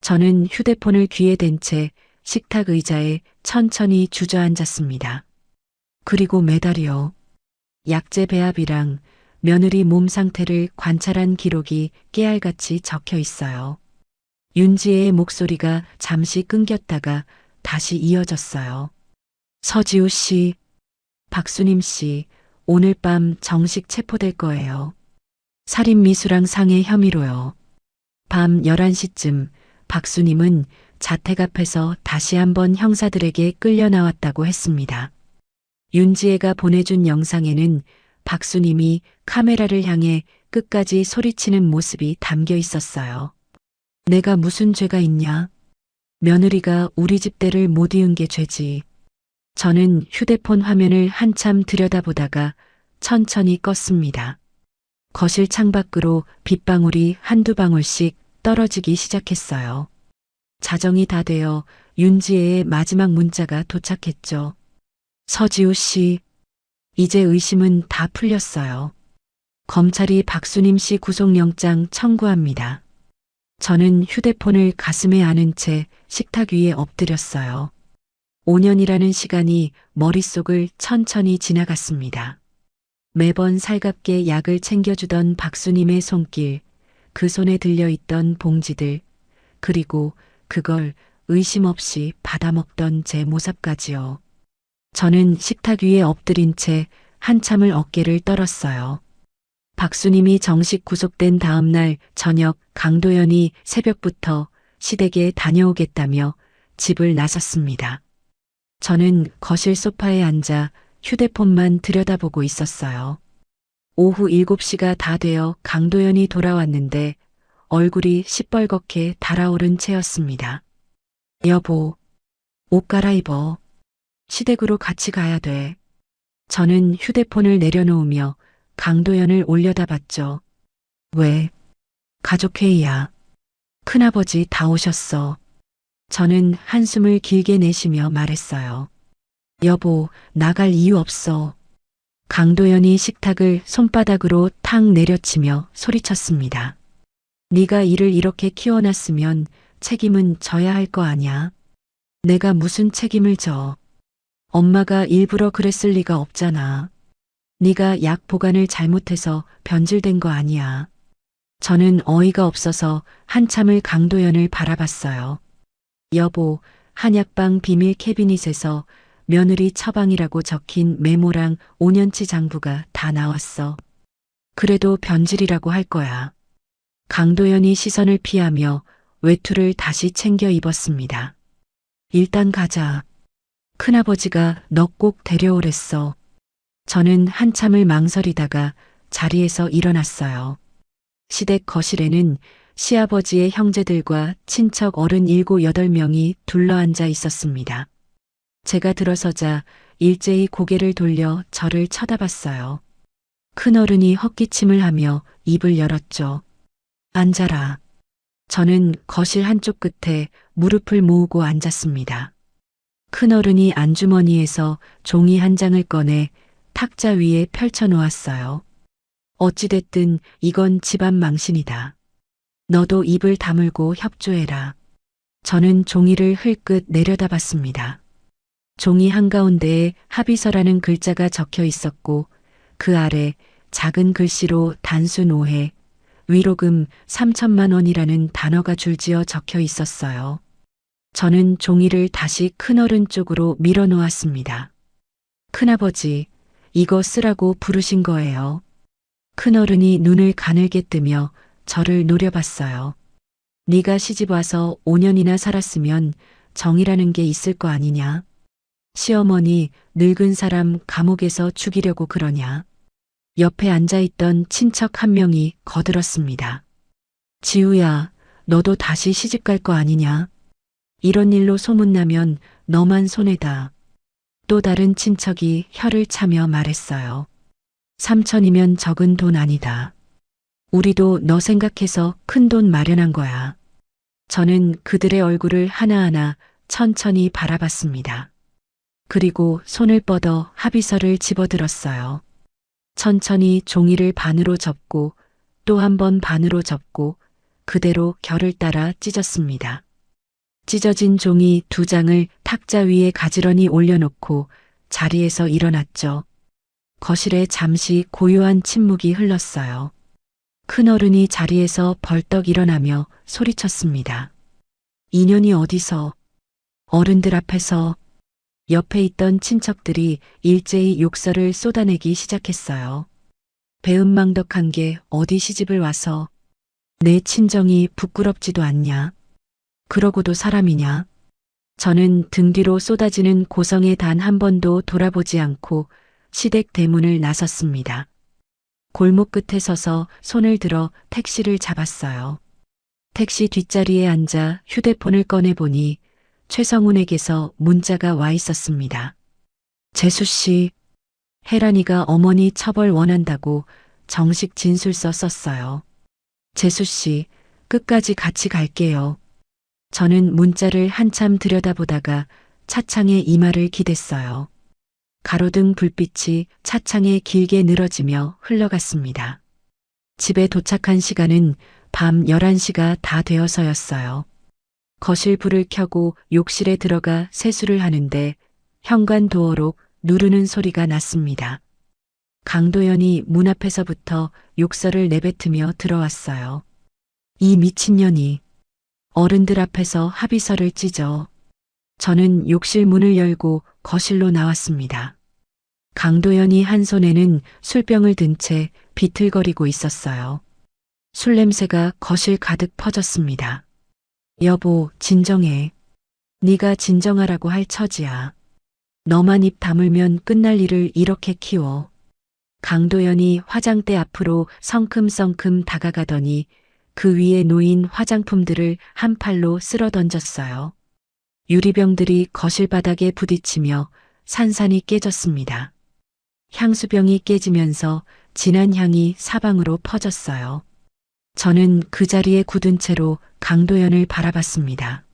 저는 휴대폰을 귀에 댄 채 식탁 의자에 천천히 주저앉았습니다. 그리고 매달이요. 약재 배합이랑 며느리 몸 상태를 관찰한 기록이 깨알같이 적혀 있어요. 윤지혜의 목소리가 잠시 끊겼다가 다시 이어졌어요. 서지우 씨, 박수님 씨, 오늘 밤 정식 체포될 거예요. 살인미수랑 상해 혐의로요. 밤 11시쯤 박수님은 자택 앞에서 다시 한번 형사들에게 끌려 나왔다고 했습니다. 윤지혜가 보내준 영상에는 박수님이 카메라를 향해 끝까지 소리치는 모습이 담겨 있었어요. 내가 무슨 죄가 있냐? 며느리가 우리 집대를 못 이은 게 죄지. 저는 휴대폰 화면을 한참 들여다보다가 천천히 껐습니다. 거실 창밖으로 빗방울이 한두 방울씩 떨어지기 시작했어요. 자정이 다 되어 윤지혜의 마지막 문자가 도착했죠. 서지우 씨, 이제 의심은 다 풀렸어요. 검찰이 박수님 씨 구속영장 청구합니다. 저는 휴대폰을 가슴에 안은 채 식탁 위에 엎드렸어요. 5년이라는 시간이 머릿속을 천천히 지나갔습니다. 매번 살갑게 약을 챙겨주던 박수님의 손길, 그 손에 들려있던 봉지들, 그리고 그걸 의심 없이 받아먹던 제 모습까지요. 저는 식탁 위에 엎드린 채 한참을 어깨를 떨었어요. 박수님이 정식 구속된 다음 날 저녁 강도연이 새벽부터 시댁에 다녀오겠다며 집을 나섰습니다. 저는 거실 소파에 앉아 휴대폰만 들여다보고 있었어요. 오후 7시가 다 되어 강도연이 돌아왔는데 얼굴이 시뻘겋게 달아오른 채였습니다. 여보, 옷 갈아입어. 시댁으로 같이 가야 돼. 저는 휴대폰을 내려놓으며 강도연을 올려다봤죠. 왜? 가족회의야. 큰아버지 다 오셨어. 저는 한숨을 길게 내쉬며 말했어요. 여보, 나갈 이유 없어. 강도연이 식탁을 손바닥으로 탁 내려치며 소리쳤습니다. 네가 이를 이렇게 키워놨으면 책임은 져야 할 거 아냐? 내가 무슨 책임을 져? 엄마가 일부러 그랬을 리가 없잖아. 네가 약 보관을 잘못해서 변질된 거 아니야. 저는 어이가 없어서 한참을 강도연을 바라봤어요. 여보, 한약방 비밀 캐비닛에서 며느리 처방이라고 적힌 메모랑 5년치 장부가 다 나왔어. 그래도 변질이라고 할 거야. 강도연이 시선을 피하며 외투를 다시 챙겨 입었습니다. 일단 가자. 큰아버지가 너 꼭 데려오랬어. 저는 한참을 망설이다가 자리에서 일어났어요. 시댁 거실에는 시아버지의 형제들과 친척 어른 7, 8명이 둘러앉아 있었습니다. 제가 들어서자 일제히 고개를 돌려 저를 쳐다봤어요. 큰어른이 헛기침을 하며 입을 열었죠. 앉아라. 저는 거실 한쪽 끝에 무릎을 모으고 앉았습니다. 큰어른이 안주머니에서 종이 한 장을 꺼내 탁자 위에 펼쳐 놓았어요. 어찌됐든 이건 집안 망신이다. 너도 입을 다물고 협조해라. 저는 종이를 흘끗 내려다봤습니다. 종이 한가운데에 합의서라는 글자가 적혀 있었고 그 아래 작은 글씨로 단순 오해, 위로금 3천만 원이라는 단어가 줄지어 적혀 있었어요. 저는 종이를 다시 큰어른 쪽으로 밀어 놓았습니다. 큰아버지, 이거 쓰라고 부르신 거예요. 큰어른이 눈을 가늘게 뜨며 저를 노려봤어요. 네가 시집와서 5년이나 살았으면 정이라는 게 있을 거 아니냐? 시어머니 늙은 사람 감옥에서 죽이려고 그러냐? 옆에 앉아있던 친척 한 명이 거들었습니다. 지우야, 너도 다시 시집 갈 거 아니냐? 이런 일로 소문나면 너만 손해다. 또 다른 친척이 혀를 차며 말했어요. 3천이면 적은 돈 아니다. 우리도 너 생각해서 큰 돈 마련한 거야. 저는 그들의 얼굴을 하나하나 천천히 바라봤습니다. 그리고 손을 뻗어 합의서를 집어들었어요. 천천히 종이를 반으로 접고 또 한 번 반으로 접고 그대로 결을 따라 찢었습니다. 찢어진 종이 2장을 탁자 위에 가지런히 올려놓고 자리에서 일어났죠. 거실에 잠시 고요한 침묵이 흘렀어요. 큰어른이 자리에서 벌떡 일어나며 소리쳤습니다. 인연이 어디서? 어른들 앞에서. 옆에 있던 친척들이 일제히 욕설을 쏟아내기 시작했어요. 배은망덕한 게 어디 시집을 와서 내 친정이 부끄럽지도 않냐. 그러고도 사람이냐. 저는 등 뒤로 쏟아지는 고성에 단 한 번도 돌아보지 않고 시댁 대문을 나섰습니다. 골목 끝에 서서 손을 들어 택시를 잡았어요. 택시 뒷자리에 앉아 휴대폰을 꺼내보니 최성훈에게서 문자가 와 있었습니다. 재수 씨, 혜란이가 어머니 처벌 원한다고 정식 진술서 썼어요. 재수 씨, 끝까지 같이 갈게요. 저는 문자를 한참 들여다보다가 차창에 이마를 기댔어요. 가로등 불빛이 차창에 길게 늘어지며 흘러갔습니다. 집에 도착한 시간은 밤 11시가 다 되어서였어요. 거실 불을 켜고 욕실에 들어가 세수를 하는데 현관 도어록 누르는 소리가 났습니다. 강도연이 문 앞에서부터 욕설을 내뱉으며 들어왔어요. 이 미친년이 어른들 앞에서 합의서를 찢어. 저는 욕실 문을 열고 거실로 나왔습니다. 강도연이 한 손에는 술병을 든 채 비틀거리고 있었어요. 술 냄새가 거실 가득 퍼졌습니다. 여보, 진정해. 네가 진정하라고 할 처지야. 너만 입 다물면 끝날 일을 이렇게 키워. 강도연이 화장대 앞으로 성큼성큼 다가가더니 그 위에 놓인 화장품들을 한 팔로 쓸어 던졌어요. 유리병들이 거실 바닥에 부딪히며 산산이 깨졌습니다. 향수병이 깨지면서 진한 향이 사방으로 퍼졌어요. 저는 그 자리에 굳은 채로 강도연을 바라봤습니다.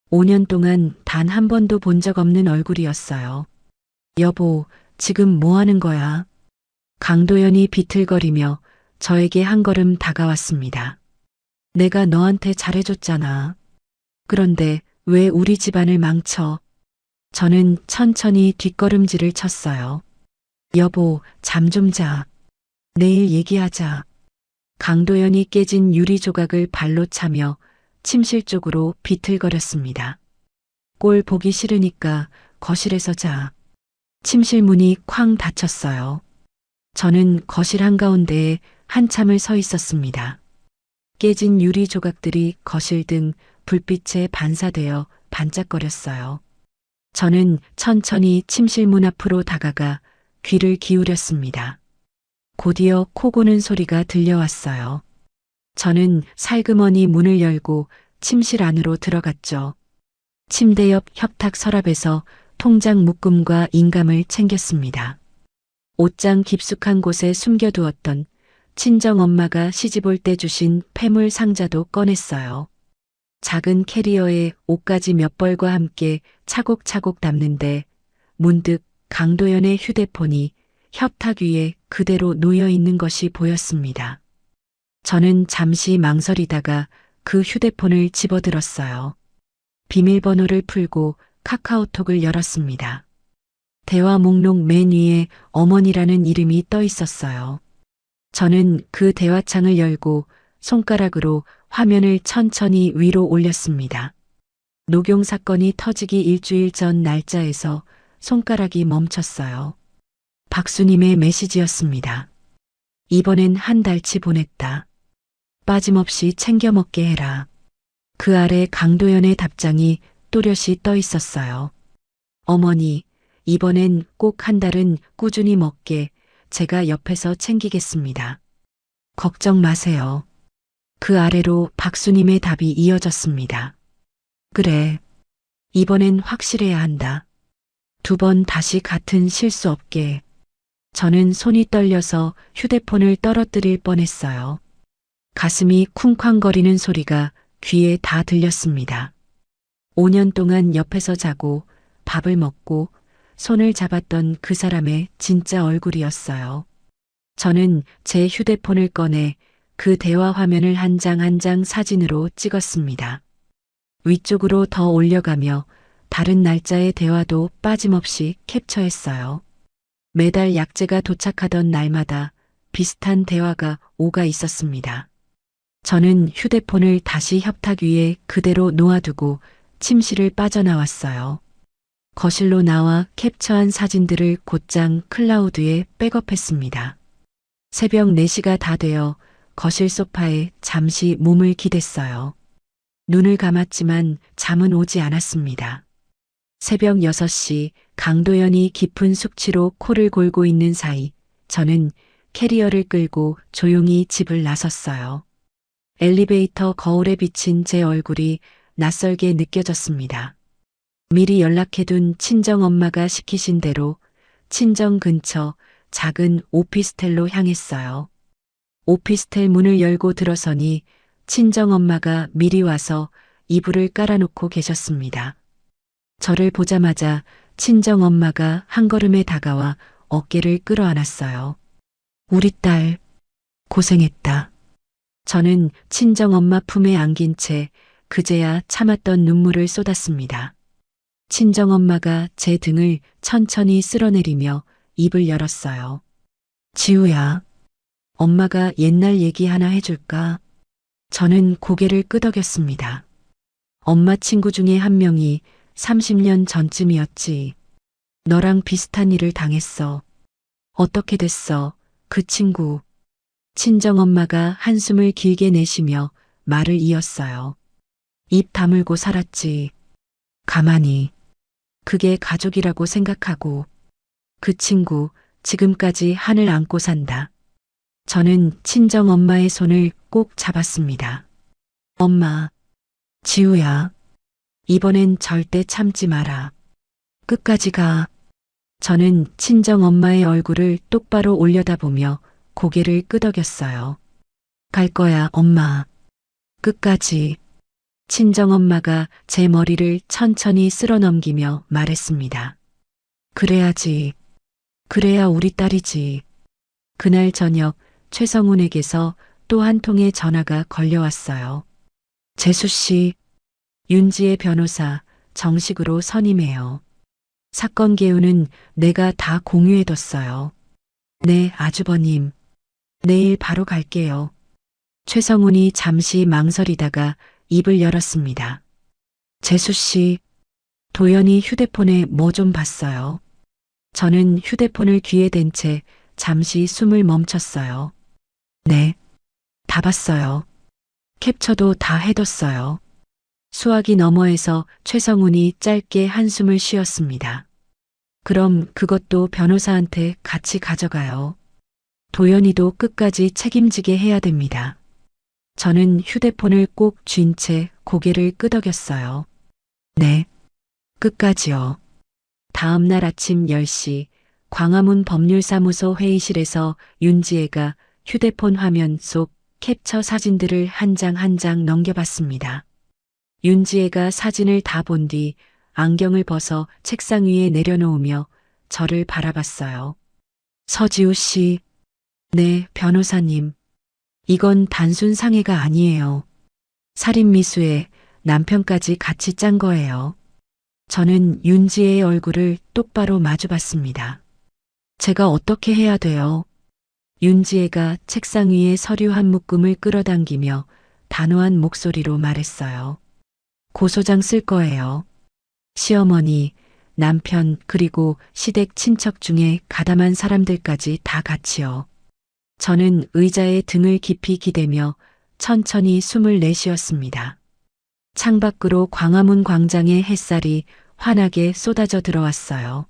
5년 동안 단 한 번도 본 적 없는 얼굴이었어요. 여보, 지금 뭐 하는 거야? 강도연이 비틀거리며 저에게 한 걸음 다가왔습니다. 내가 너한테 잘해줬잖아. 그런데 왜 우리 집안을 망쳐? 저는 천천히 뒷걸음질을 쳤어요. 여보, 잠 좀 자. 내일 얘기하자. 강도연이 깨진 유리 조각을 발로 차며 침실 쪽으로 비틀거렸습니다. 꼴 보기 싫으니까 거실에서 자. 침실 문이 쾅 닫혔어요. 저는 거실 한가운데에 한참을 서 있었습니다. 깨진 유리 조각들이 거실 등 불빛에 반사되어 반짝거렸어요. 저는 천천히 침실 문 앞으로 다가가 귀를 기울였습니다. 곧이어 코 고는 소리가 들려왔어요. 저는 살그머니 문을 열고 침실 안으로 들어갔죠. 침대 옆 협탁 서랍에서 통장 묶음과 인감을 챙겼습니다. 옷장 깊숙한 곳에 숨겨두었던 친정엄마가 시집 올 때 주신 폐물 상자도 꺼냈어요. 작은 캐리어에 옷가지 몇 벌과 함께 차곡차곡 담는데 문득 강도연의 휴대폰이 협탁 위에 그대로 놓여 있는 것이 보였습니다. 저는 잠시 망설이다가 그 휴대폰을 집어들었어요. 비밀번호를 풀고 카카오톡을 열었습니다. 대화 목록 맨 위에 어머니라는 이름이 떠 있었어요. 저는 그 대화창을 열고 손가락으로 화면을 천천히 위로 올렸습니다. 녹용 사건이 터지기 일주일 전 날짜에서 손가락이 멈췄어요. 박수님의 메시지였습니다. 이번엔 한 달치 보냈다. 빠짐없이 챙겨 먹게 해라. 그 아래 강도연의 답장이 또렷이 떠 있었어요. 어머니, 이번엔 꼭 한 달은 꾸준히 먹게 제가 옆에서 챙기겠습니다. 걱정 마세요. 그 아래로 박수님의 답이 이어졌습니다. 그래. 이번엔 확실해야 한다. 2번 다시 같은 실수 없게. 저는 손이 떨려서 휴대폰을 떨어뜨릴 뻔했어요. 가슴이 쿵쾅거리는 소리가 귀에 다 들렸습니다. 5년 동안 옆에서 자고 밥을 먹고 손을 잡았던 그 사람의 진짜 얼굴이었어요. 저는 제 휴대폰을 꺼내 그 대화 화면을 한 장 한 장 사진으로 찍었습니다. 위쪽으로 더 올려가며 다른 날짜의 대화도 빠짐없이 캡처했어요. 매달 약재가 도착하던 날마다 비슷한 대화가 오가 있었습니다. 저는 휴대폰을 다시 협탁 위에 그대로 놓아두고 침실을 빠져나왔어요. 거실로 나와 캡처한 사진들을 곧장 클라우드에 백업했습니다. 새벽 4시가 다 되어 거실 소파에 잠시 몸을 기댔어요. 눈을 감았지만 잠은 오지 않았습니다. 새벽 6시 강도연이 깊은 숙취로 코를 골고 있는 사이 저는 캐리어를 끌고 조용히 집을 나섰어요. 엘리베이터 거울에 비친 제 얼굴이 낯설게 느껴졌습니다. 미리 연락해둔 친정엄마가 시키신 대로 친정 근처 작은 오피스텔로 향했어요. 오피스텔 문을 열고 들어서니 친정엄마가 미리 와서 이불을 깔아놓고 계셨습니다. 저를 보자마자 친정엄마가 한 걸음에 다가와 어깨를 끌어안았어요. 우리 딸, 고생했다. 저는 친정엄마 품에 안긴 채 그제야 참았던 눈물을 쏟았습니다. 친정엄마가 제 등을 천천히 쓸어내리며 입을 열었어요. 지우야, 엄마가 옛날 얘기 하나 해줄까? 저는 고개를 끄덕였습니다. 엄마 친구 중에 한 명이 30년 전쯤이었지. 너랑 비슷한 일을 당했어. 어떻게 됐어, 그 친구? 친정엄마가 한숨을 길게 내쉬며 말을 이었어요. 입 다물고 살았지. 가만히. 그게 가족이라고 생각하고. 그 친구 지금까지 하늘 안고 산다. 저는 친정엄마의 손을 꼭 잡았습니다. 엄마, 지우야. 이번엔 절대 참지 마라. 끝까지 가. 저는 친정엄마의 얼굴을 똑바로 올려다보며 고개를 끄덕였어요. 갈 거야, 엄마. 끝까지. 친정엄마가 제 머리를 천천히 쓸어넘기며 말했습니다. 그래야지. 그래야 우리 딸이지. 그날 저녁 최성훈에게서 또 한 통의 전화가 걸려왔어요. 재수 씨, 윤지의 변호사 정식으로 선임해요. 사건 개요는 내가 다 공유해뒀어요. 네, 아주버님. 내일 바로 갈게요. 최성훈이 잠시 망설이다가 입을 열었습니다. 재수 씨, 도연이 휴대폰에 뭐 좀 봤어요. 저는 휴대폰을 귀에 댄 채 잠시 숨을 멈췄어요. 네, 다 봤어요. 캡처도 다 해뒀어요. 수화기 너머에서 최성훈이 짧게 한숨을 쉬었습니다. 그럼 그것도 변호사한테 같이 가져가요. 도연이도 끝까지 책임지게 해야 됩니다. 저는 휴대폰을 꼭 쥔 채 고개를 끄덕였어요. 네, 끝까지요. 다음 날 아침 10시 광화문 법률사무소 회의실에서 윤지혜가 휴대폰 화면 속 캡처 사진들을 한 장 한 장 넘겨봤습니다. 윤지혜가 사진을 다 본 뒤 안경을 벗어 책상 위에 내려놓으며 저를 바라봤어요. 서지우 씨, 네, 변호사님. 이건 단순 상해가 아니에요. 살인미수에 남편까지 같이 짠 거예요. 저는 윤지혜의 얼굴을 똑바로 마주봤습니다. 제가 어떻게 해야 돼요? 윤지혜가 책상 위에 서류 한 묶음을 끌어당기며 단호한 목소리로 말했어요. 고소장 쓸 거예요. 시어머니, 남편, 그리고 시댁 친척 중에 가담한 사람들까지 다 같이요. 저는 의자에 등을 깊이 기대며 천천히 숨을 내쉬었습니다. 창밖으로 광화문 광장의 햇살이 환하게 쏟아져 들어왔어요.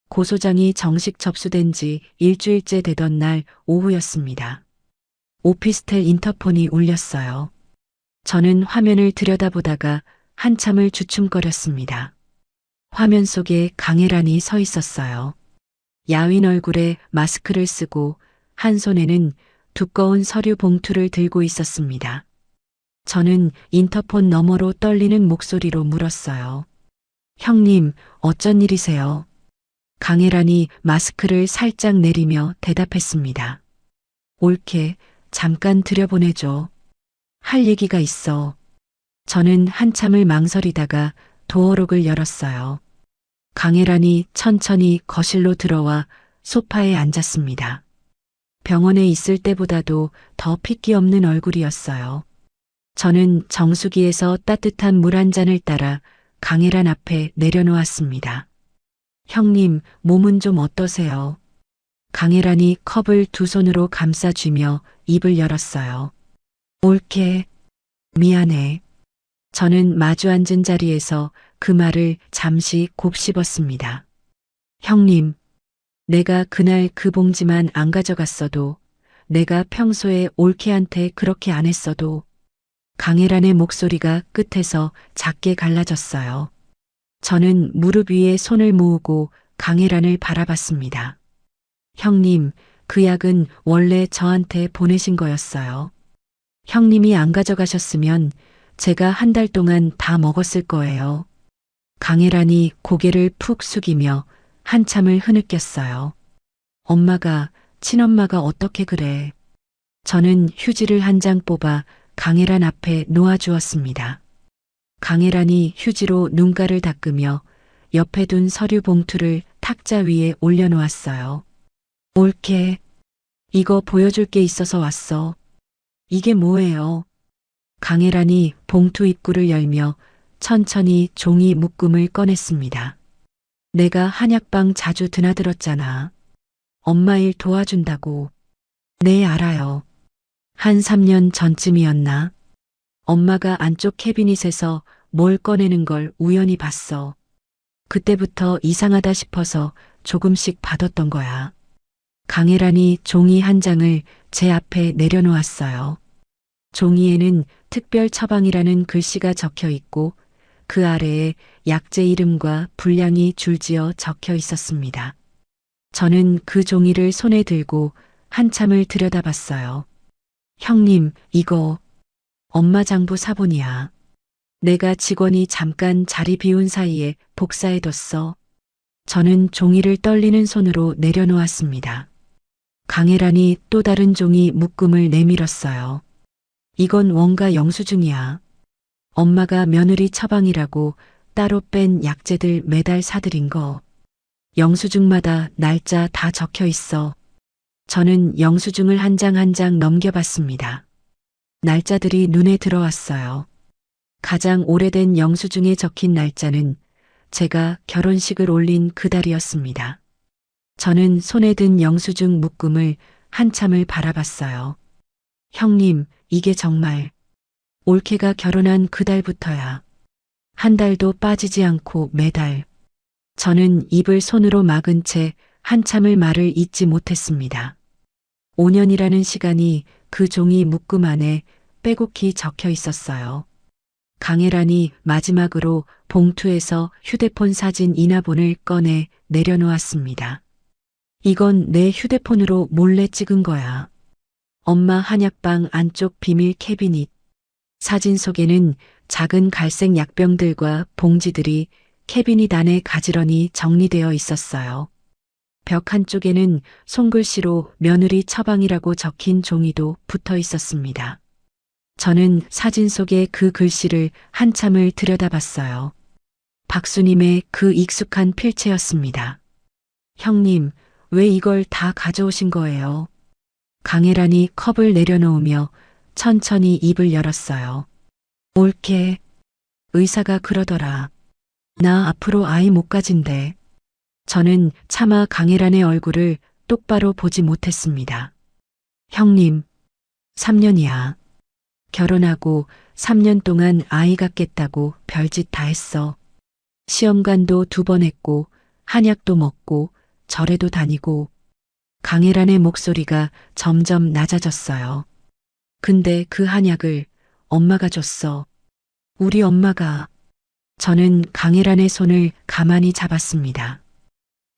고소장이 정식 접수된 지 일주일째 되던 날 오후였습니다. 오피스텔 인터폰이 울렸어요. 저는 화면을 들여다보다가 한참을 주춤거렸습니다. 화면 속에 강혜란이 서 있었어요. 야윈 얼굴에 마스크를 쓰고 한 손에는 두꺼운 서류 봉투를 들고 있었습니다. 저는 인터폰 너머로 떨리는 목소리로 물었어요. 형님, 어쩐 일이세요? 강혜란이 마스크를 살짝 내리며 대답했습니다. 옳게 잠깐 들여보내줘. 할 얘기가 있어. 저는 한참을 망설이다가 도어록을 열었어요. 강혜란이 천천히 거실로 들어와 소파에 앉았습니다. 병원에 있을 때보다도 더 핏기 없는 얼굴이었어요. 저는 정수기에서 따뜻한 물 한 잔을 따라 강혜란 앞에 내려놓았습니다. 형님, 몸은 좀 어떠세요? 강혜란이 컵을 두 손으로 감싸쥐며 입을 열었어요. 옳게, 미안해. 저는 마주 앉은 자리에서 그 말을 잠시 곱씹었습니다. 형님, 내가 그날 그 봉지만 안 가져갔어도, 내가 평소에 올케한테 그렇게 안 했어도, 강혜란의 목소리가 끝에서 작게 갈라졌어요. 저는 무릎 위에 손을 모으고 강혜란을 바라봤습니다. 형님, 그 약은 원래 저한테 보내신 거였어요. 형님이 안 가져가셨으면 제가 한 달 동안 다 먹었을 거예요. 강혜란이 고개를 푹 숙이며 한참을 흐느꼈어요. 엄마가, 친엄마가 어떻게 그래. 저는 휴지를 한 장 뽑아 강혜란 앞에 놓아주었습니다. 강혜란이 휴지로 눈가를 닦으며 옆에 둔 서류 봉투를 탁자 위에 올려놓았어요. 옳게, 이거 보여줄 게 있어서 왔어. 이게 뭐예요? 강혜란이 봉투 입구를 열며 천천히 종이 묶음을 꺼냈습니다. 내가 한약방 자주 드나들었잖아. 엄마 일 도와준다고. 네, 알아요. 한 3년 전쯤이었나? 엄마가 안쪽 캐비닛에서 뭘 꺼내는 걸 우연히 봤어. 그때부터 이상하다 싶어서 조금씩 받았던 거야. 강혜란이 종이 한 장을 제 앞에 내려놓았어요. 종이에는 특별 처방이라는 글씨가 적혀 있고 그 아래에 약재 이름과 분량이 줄지어 적혀 있었습니다. 저는 그 종이를 손에 들고 한참을 들여다봤어요. 형님, 이거 엄마 장부 사본이야. 내가 직원이 잠깐 자리 비운 사이에 복사해뒀어. 저는 종이를 떨리는 손으로 내려놓았습니다. 강혜란이 또 다른 종이 묶음을 내밀었어요. 이건 원가 영수증이야. 엄마가 며느리 처방이라고 따로 뺀 약재들 매달 사들인 거. 영수증마다 날짜 다 적혀 있어. 저는 영수증을 한 장 한 장 넘겨봤습니다. 날짜들이 눈에 들어왔어요. 가장 오래된 영수증에 적힌 날짜는 제가 결혼식을 올린 그 달이었습니다. 저는 손에 든 영수증 묶음을 한참을 바라봤어요. 형님, 이게 정말 올케가 결혼한 그 달부터야. 한 달도 빠지지 않고 매달. 저는 입을 손으로 막은 채 한참을 말을 잇지 못했습니다. 5년이라는 시간이 그 종이 묶음 안에 빼곡히 적혀 있었어요. 강혜란이 마지막으로 봉투에서 휴대폰 사진 인화본을 꺼내 내려놓았습니다. 이건 내 휴대폰으로 몰래 찍은 거야. 엄마 한약방 안쪽 비밀 캐비닛. 사진 속에는 작은 갈색 약병들과 봉지들이 캐비닛 안에 가지런히 정리되어 있었어요. 벽 한쪽에는 손글씨로 며느리 처방이라고 적힌 종이도 붙어 있었습니다. 저는 사진 속의 그 글씨를 한참을 들여다봤어요. 박수님의 그 익숙한 필체였습니다. 형님, 왜 이걸 다 가져오신 거예요? 강혜란이 컵을 내려놓으며 천천히 입을 열었어요. 옳게, 의사가 그러더라. 나 앞으로 아이 못 가진대. 저는 차마 강혜란의 얼굴을 똑바로 보지 못했습니다. 형님, 3년이야. 결혼하고 3년 동안 아이 갖겠다고 별짓 다 했어. 시험관도 2번 했고 한약도 먹고 절에도 다니고. 강혜란의 목소리가 점점 낮아졌어요. 근데 그 한약을 엄마가 줬어. 우리 엄마가. 저는 강혜란의 손을 가만히 잡았습니다.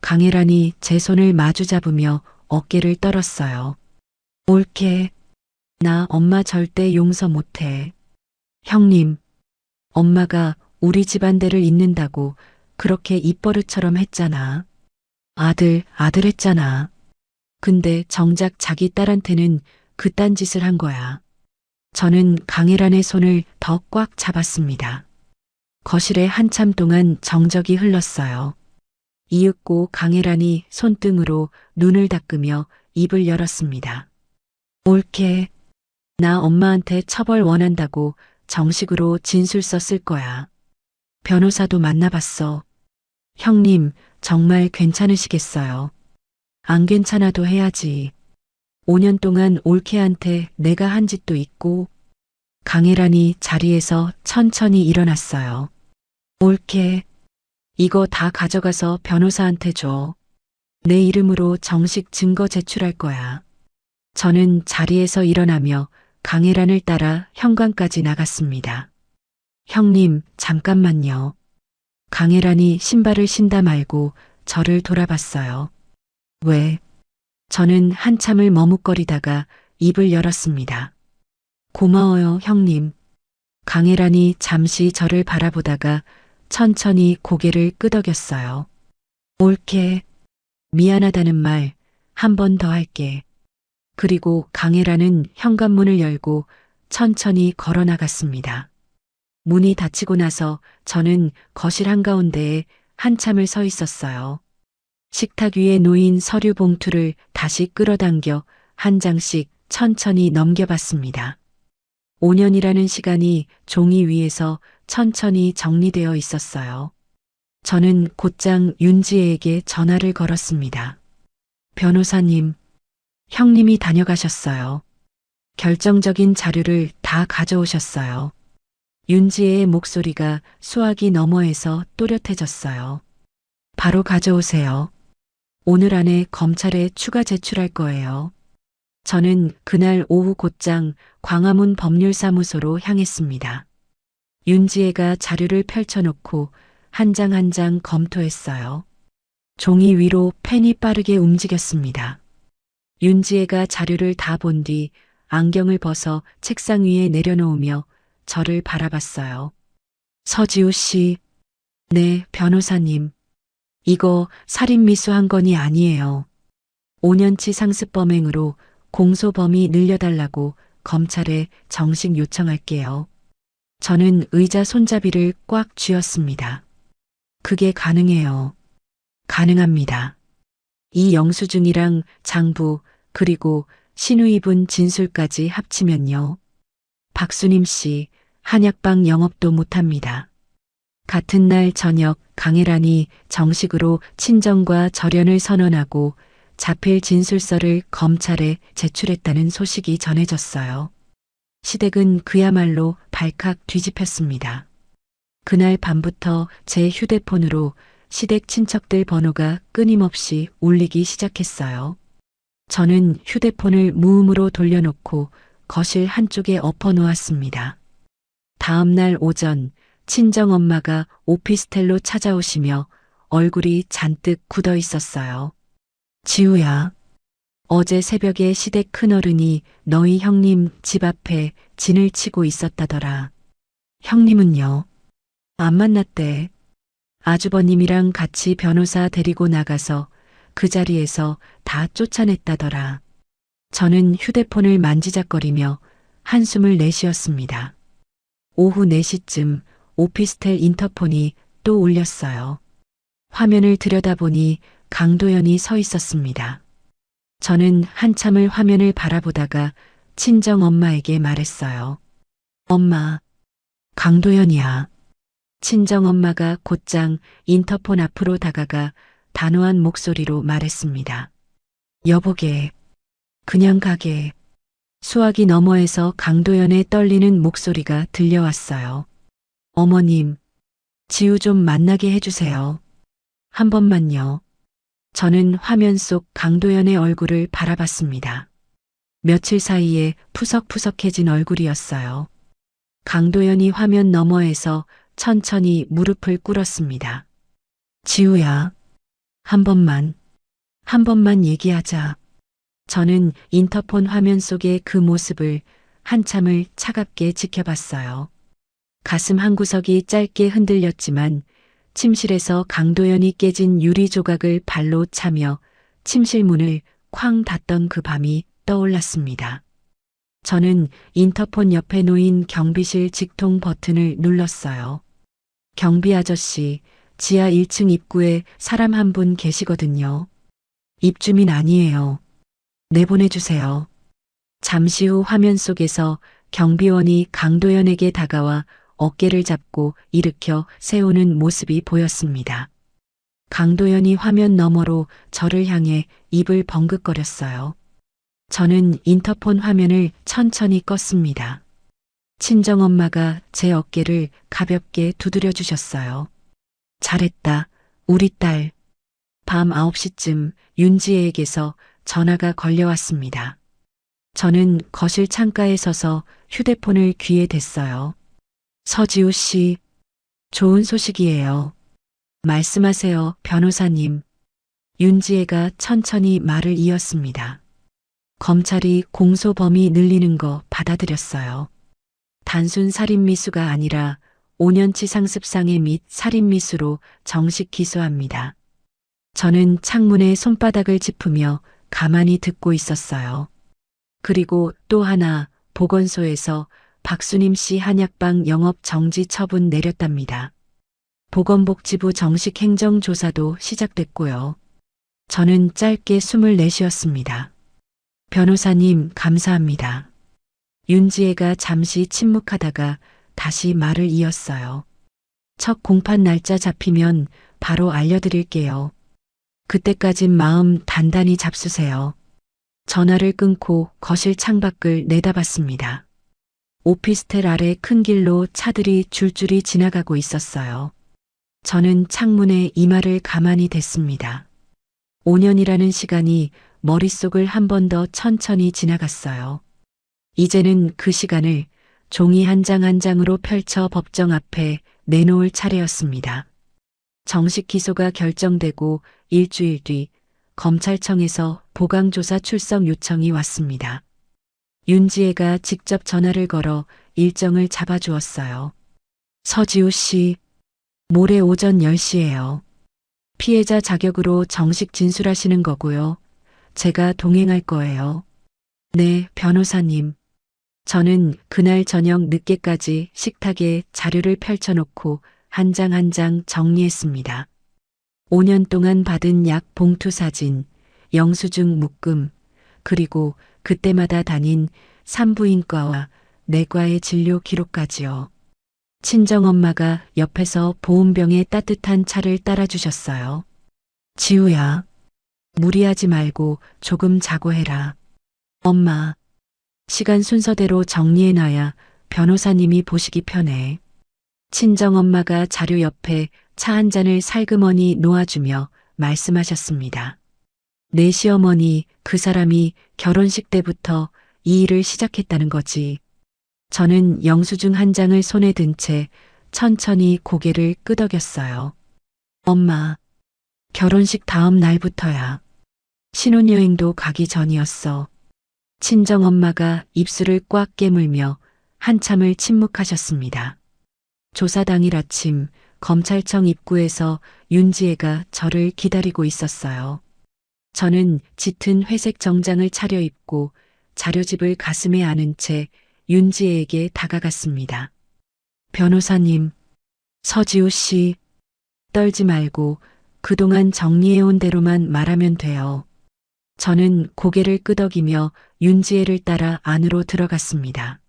강혜란이 제 손을 마주 잡으며 어깨를 떨었어요. 옳게. 나 엄마 절대 용서 못해. 형님, 엄마가 우리 집안대를 잇는다고 그렇게 입버릇처럼 했잖아. 아들 했잖아. 근데 정작 자기 딸한테는 그딴 짓을 한 거야. 저는 강혜란의 손을 더 꽉 잡았습니다. 거실에 한참 동안 정적이 흘렀어요. 이윽고 강혜란이 손등으로 눈을 닦으며 입을 열었습니다. 옳게. 나 엄마한테 처벌 원한다고 정식으로 진술서 쓸 거야. 변호사도 만나봤어. 형님, 정말 괜찮으시겠어요? 안 괜찮아도 해야지. 5년 동안 올케한테 내가 한 짓도 있고. 강혜란이 자리에서 천천히 일어났어요. 올케, 이거 다 가져가서 변호사한테 줘. 내 이름으로 정식 증거 제출할 거야. 저는 자리에서 일어나며 강혜란을 따라 현관까지 나갔습니다. 형님, 잠깐만요. 강혜란이 신발을 신다 말고 저를 돌아봤어요. 왜? 저는 한참을 머뭇거리다가 입을 열었습니다. 고마워요, 형님. 강혜란이 잠시 저를 바라보다가 천천히 고개를 끄덕였어요. 옳게. 미안하다는 말 한 번 더 할게. 그리고 강혜란은 현관문을 열고 천천히 걸어 나갔습니다. 문이 닫히고 나서 저는 거실 한가운데에 한참을 서 있었어요. 식탁 위에 놓인 서류 봉투를 다시 끌어당겨 한 장씩 천천히 넘겨봤습니다. 5년이라는 시간이 종이 위에서 천천히 정리되어 있었어요. 저는 곧장 윤지혜에게 전화를 걸었습니다. 변호사님, 형님이 다녀가셨어요. 결정적인 자료를 다 가져오셨어요. 윤지혜의 목소리가 수화기 너머에서 또렷해졌어요. 바로 가져오세요. 오늘 안에 검찰에 추가 제출할 거예요. 저는 그날 오후 곧장 광화문 법률사무소로 향했습니다. 윤지혜가 자료를 펼쳐놓고 한 장 한 장 검토했어요. 종이 위로 펜이 빠르게 움직였습니다. 윤지혜가 자료를 다 본 뒤 안경을 벗어 책상 위에 내려놓으며 저를 바라봤어요. 서지우 씨. 네, 변호사님. 이거 살인미수 한 건이 아니에요. 5년치 상습범행으로 공소범위 늘려달라고 검찰에 정식 요청할게요. 저는 의자 손잡이를 꽉 쥐었습니다. 그게 가능해요. 가능합니다. 이 영수증이랑 장부 그리고 신우이분 진술까지 합치면요. 박수님 씨 한약방 영업도 못합니다. 같은 날 저녁 강혜란이 정식으로 친정과 절연을 선언하고 자필 진술서를 검찰에 제출했다는 소식이 전해졌어요. 시댁은 그야말로 발칵 뒤집혔습니다. 그날 밤부터 제 휴대폰으로 시댁 친척들 번호가 끊임없이 울리기 시작했어요. 저는 휴대폰을 무음으로 돌려놓고 거실 한쪽에 엎어 놓았습니다. 다음 날 오전 친정엄마가 오피스텔로 찾아오시며 얼굴이 잔뜩 굳어 있었어요. 지우야, 어제 새벽에 시댁 큰어른이 너희 형님 집 앞에 진을 치고 있었다더라. 형님은요? 안 만났대. 아주버님이랑 같이 변호사 데리고 나가서 그 자리에서 다 쫓아냈다더라. 저는 휴대폰을 만지작거리며 한숨을 내쉬었습니다. 오후 4시쯤 오피스텔 인터폰이 또 울렸어요. 화면을 들여다보니 강도연이 서 있었습니다. 저는 한참을 화면을 바라보다가 친정 엄마에게 말했어요. 엄마, 강도연이야. 친정 엄마가 곧장 인터폰 앞으로 다가가 단호한 목소리로 말했습니다. 여보게, 그냥 가게. 수화기 너머에서 강도연의 떨리는 목소리가 들려왔어요. 어머님, 지우 좀 만나게 해주세요. 한 번만요. 저는 화면 속 강도연의 얼굴을 바라봤습니다. 며칠 사이에 푸석푸석해진 얼굴이었어요. 강도연이 화면 너머에서 천천히 무릎을 꿇었습니다. 지우야, 한 번만 얘기하자. 저는 인터폰 화면 속의 그 모습을 한참을 차갑게 지켜봤어요. 가슴 한구석이 짧게 흔들렸지만 침실에서 강도연이 깨진 유리 조각을 발로 차며 침실 문을 쾅 닫던 그 밤이 떠올랐습니다. 저는 인터폰 옆에 놓인 경비실 직통 버튼을 눌렀어요. 경비 아저씨, 지하 1층 입구에 사람 한 분 계시거든요. 입주민 아니에요. 내보내주세요. 잠시 후 화면 속에서 경비원이 강도연에게 다가와 어깨를 잡고 일으켜 세우는 모습이 보였습니다. 강도연이 화면 너머로 저를 향해 입을 벙긋거렸어요. 저는 인터폰 화면을 천천히 껐습니다. 친정엄마가 제 어깨를 가볍게 두드려 주셨어요. 잘했다, 우리 딸. 밤 9시쯤 윤지혜에게서 전화가 걸려왔습니다. 저는 거실 창가에 서서 휴대폰을 귀에 댔어요. 서지우 씨, 좋은 소식이에요. 말씀하세요, 변호사님. 윤지혜가 천천히 말을 이었습니다. 검찰이 공소 범위 늘리는 거 받아들였어요. 단순 살인미수가 아니라 5년치 상습상해 및 살인미수로 정식 기소합니다. 저는 창문에 손바닥을 짚으며 가만히 듣고 있었어요. 그리고 또 하나, 보건소에서 박수님 씨 한약방 영업 정지 처분 내렸답니다. 보건복지부 정식 행정조사도 시작됐고요. 저는 짧게 숨을 내쉬었습니다. 변호사님, 감사합니다. 윤지혜가 잠시 침묵하다가 다시 말을 이었어요. 첫 공판 날짜 잡히면 바로 알려드릴게요. 그때까진 마음 단단히 잡수세요. 전화를 끊고 거실 창밖을 내다봤습니다. 오피스텔 아래 큰 길로 차들이 줄줄이 지나가고 있었어요. 저는 창문에 이마를 가만히 댔습니다. 5년이라는 시간이 머릿속을 한 번 더 천천히 지나갔어요. 이제는 그 시간을 종이 한 장 한 장으로 펼쳐 법정 앞에 내놓을 차례였습니다. 정식 기소가 결정되고 일주일 뒤 검찰청에서 보강조사 출석 요청이 왔습니다. 윤지혜가 직접 전화를 걸어 일정을 잡아주었어요. 서지우 씨, 모레 오전 10시예요. 피해자 자격으로 정식 진술하시는 거고요. 제가 동행할 거예요. 네, 변호사님. 저는 그날 저녁 늦게까지 식탁에 자료를 펼쳐놓고 한 장 한 장 정리했습니다. 5년 동안 받은 약 봉투 사진, 영수증 묶음, 그리고 그때마다 다닌 산부인과와 내과의 진료 기록까지요. 친정엄마가 옆에서 보온병에 따뜻한 차를 따라주셨어요. 지우야, 무리하지 말고 조금 자고 해라. 엄마, 시간 순서대로 정리해놔야 변호사님이 보시기 편해. 친정엄마가 자료 옆에 차 한 잔을 살그머니 놓아주며 말씀하셨습니다. 내 시어머니, 그 사람이 결혼식 때부터 이 일을 시작했다는 거지. 저는 영수증 한 장을 손에 든 채 천천히 고개를 끄덕였어요. 엄마, 결혼식 다음 날부터야. 신혼여행도 가기 전이었어. 친정엄마가 입술을 꽉 깨물며 한참을 침묵하셨습니다. 조사 당일 아침 검찰청 입구에서 윤지혜가 저를 기다리고 있었어요. 저는 짙은 회색 정장을 차려입고 자료집을 가슴에 안은 채 윤지혜에게 다가갔습니다. 변호사님, 서지우 씨, 떨지 말고 그동안 정리해온 대로만 말하면 돼요. 저는 고개를 끄덕이며 윤지혜를 따라 안으로 들어갔습니다.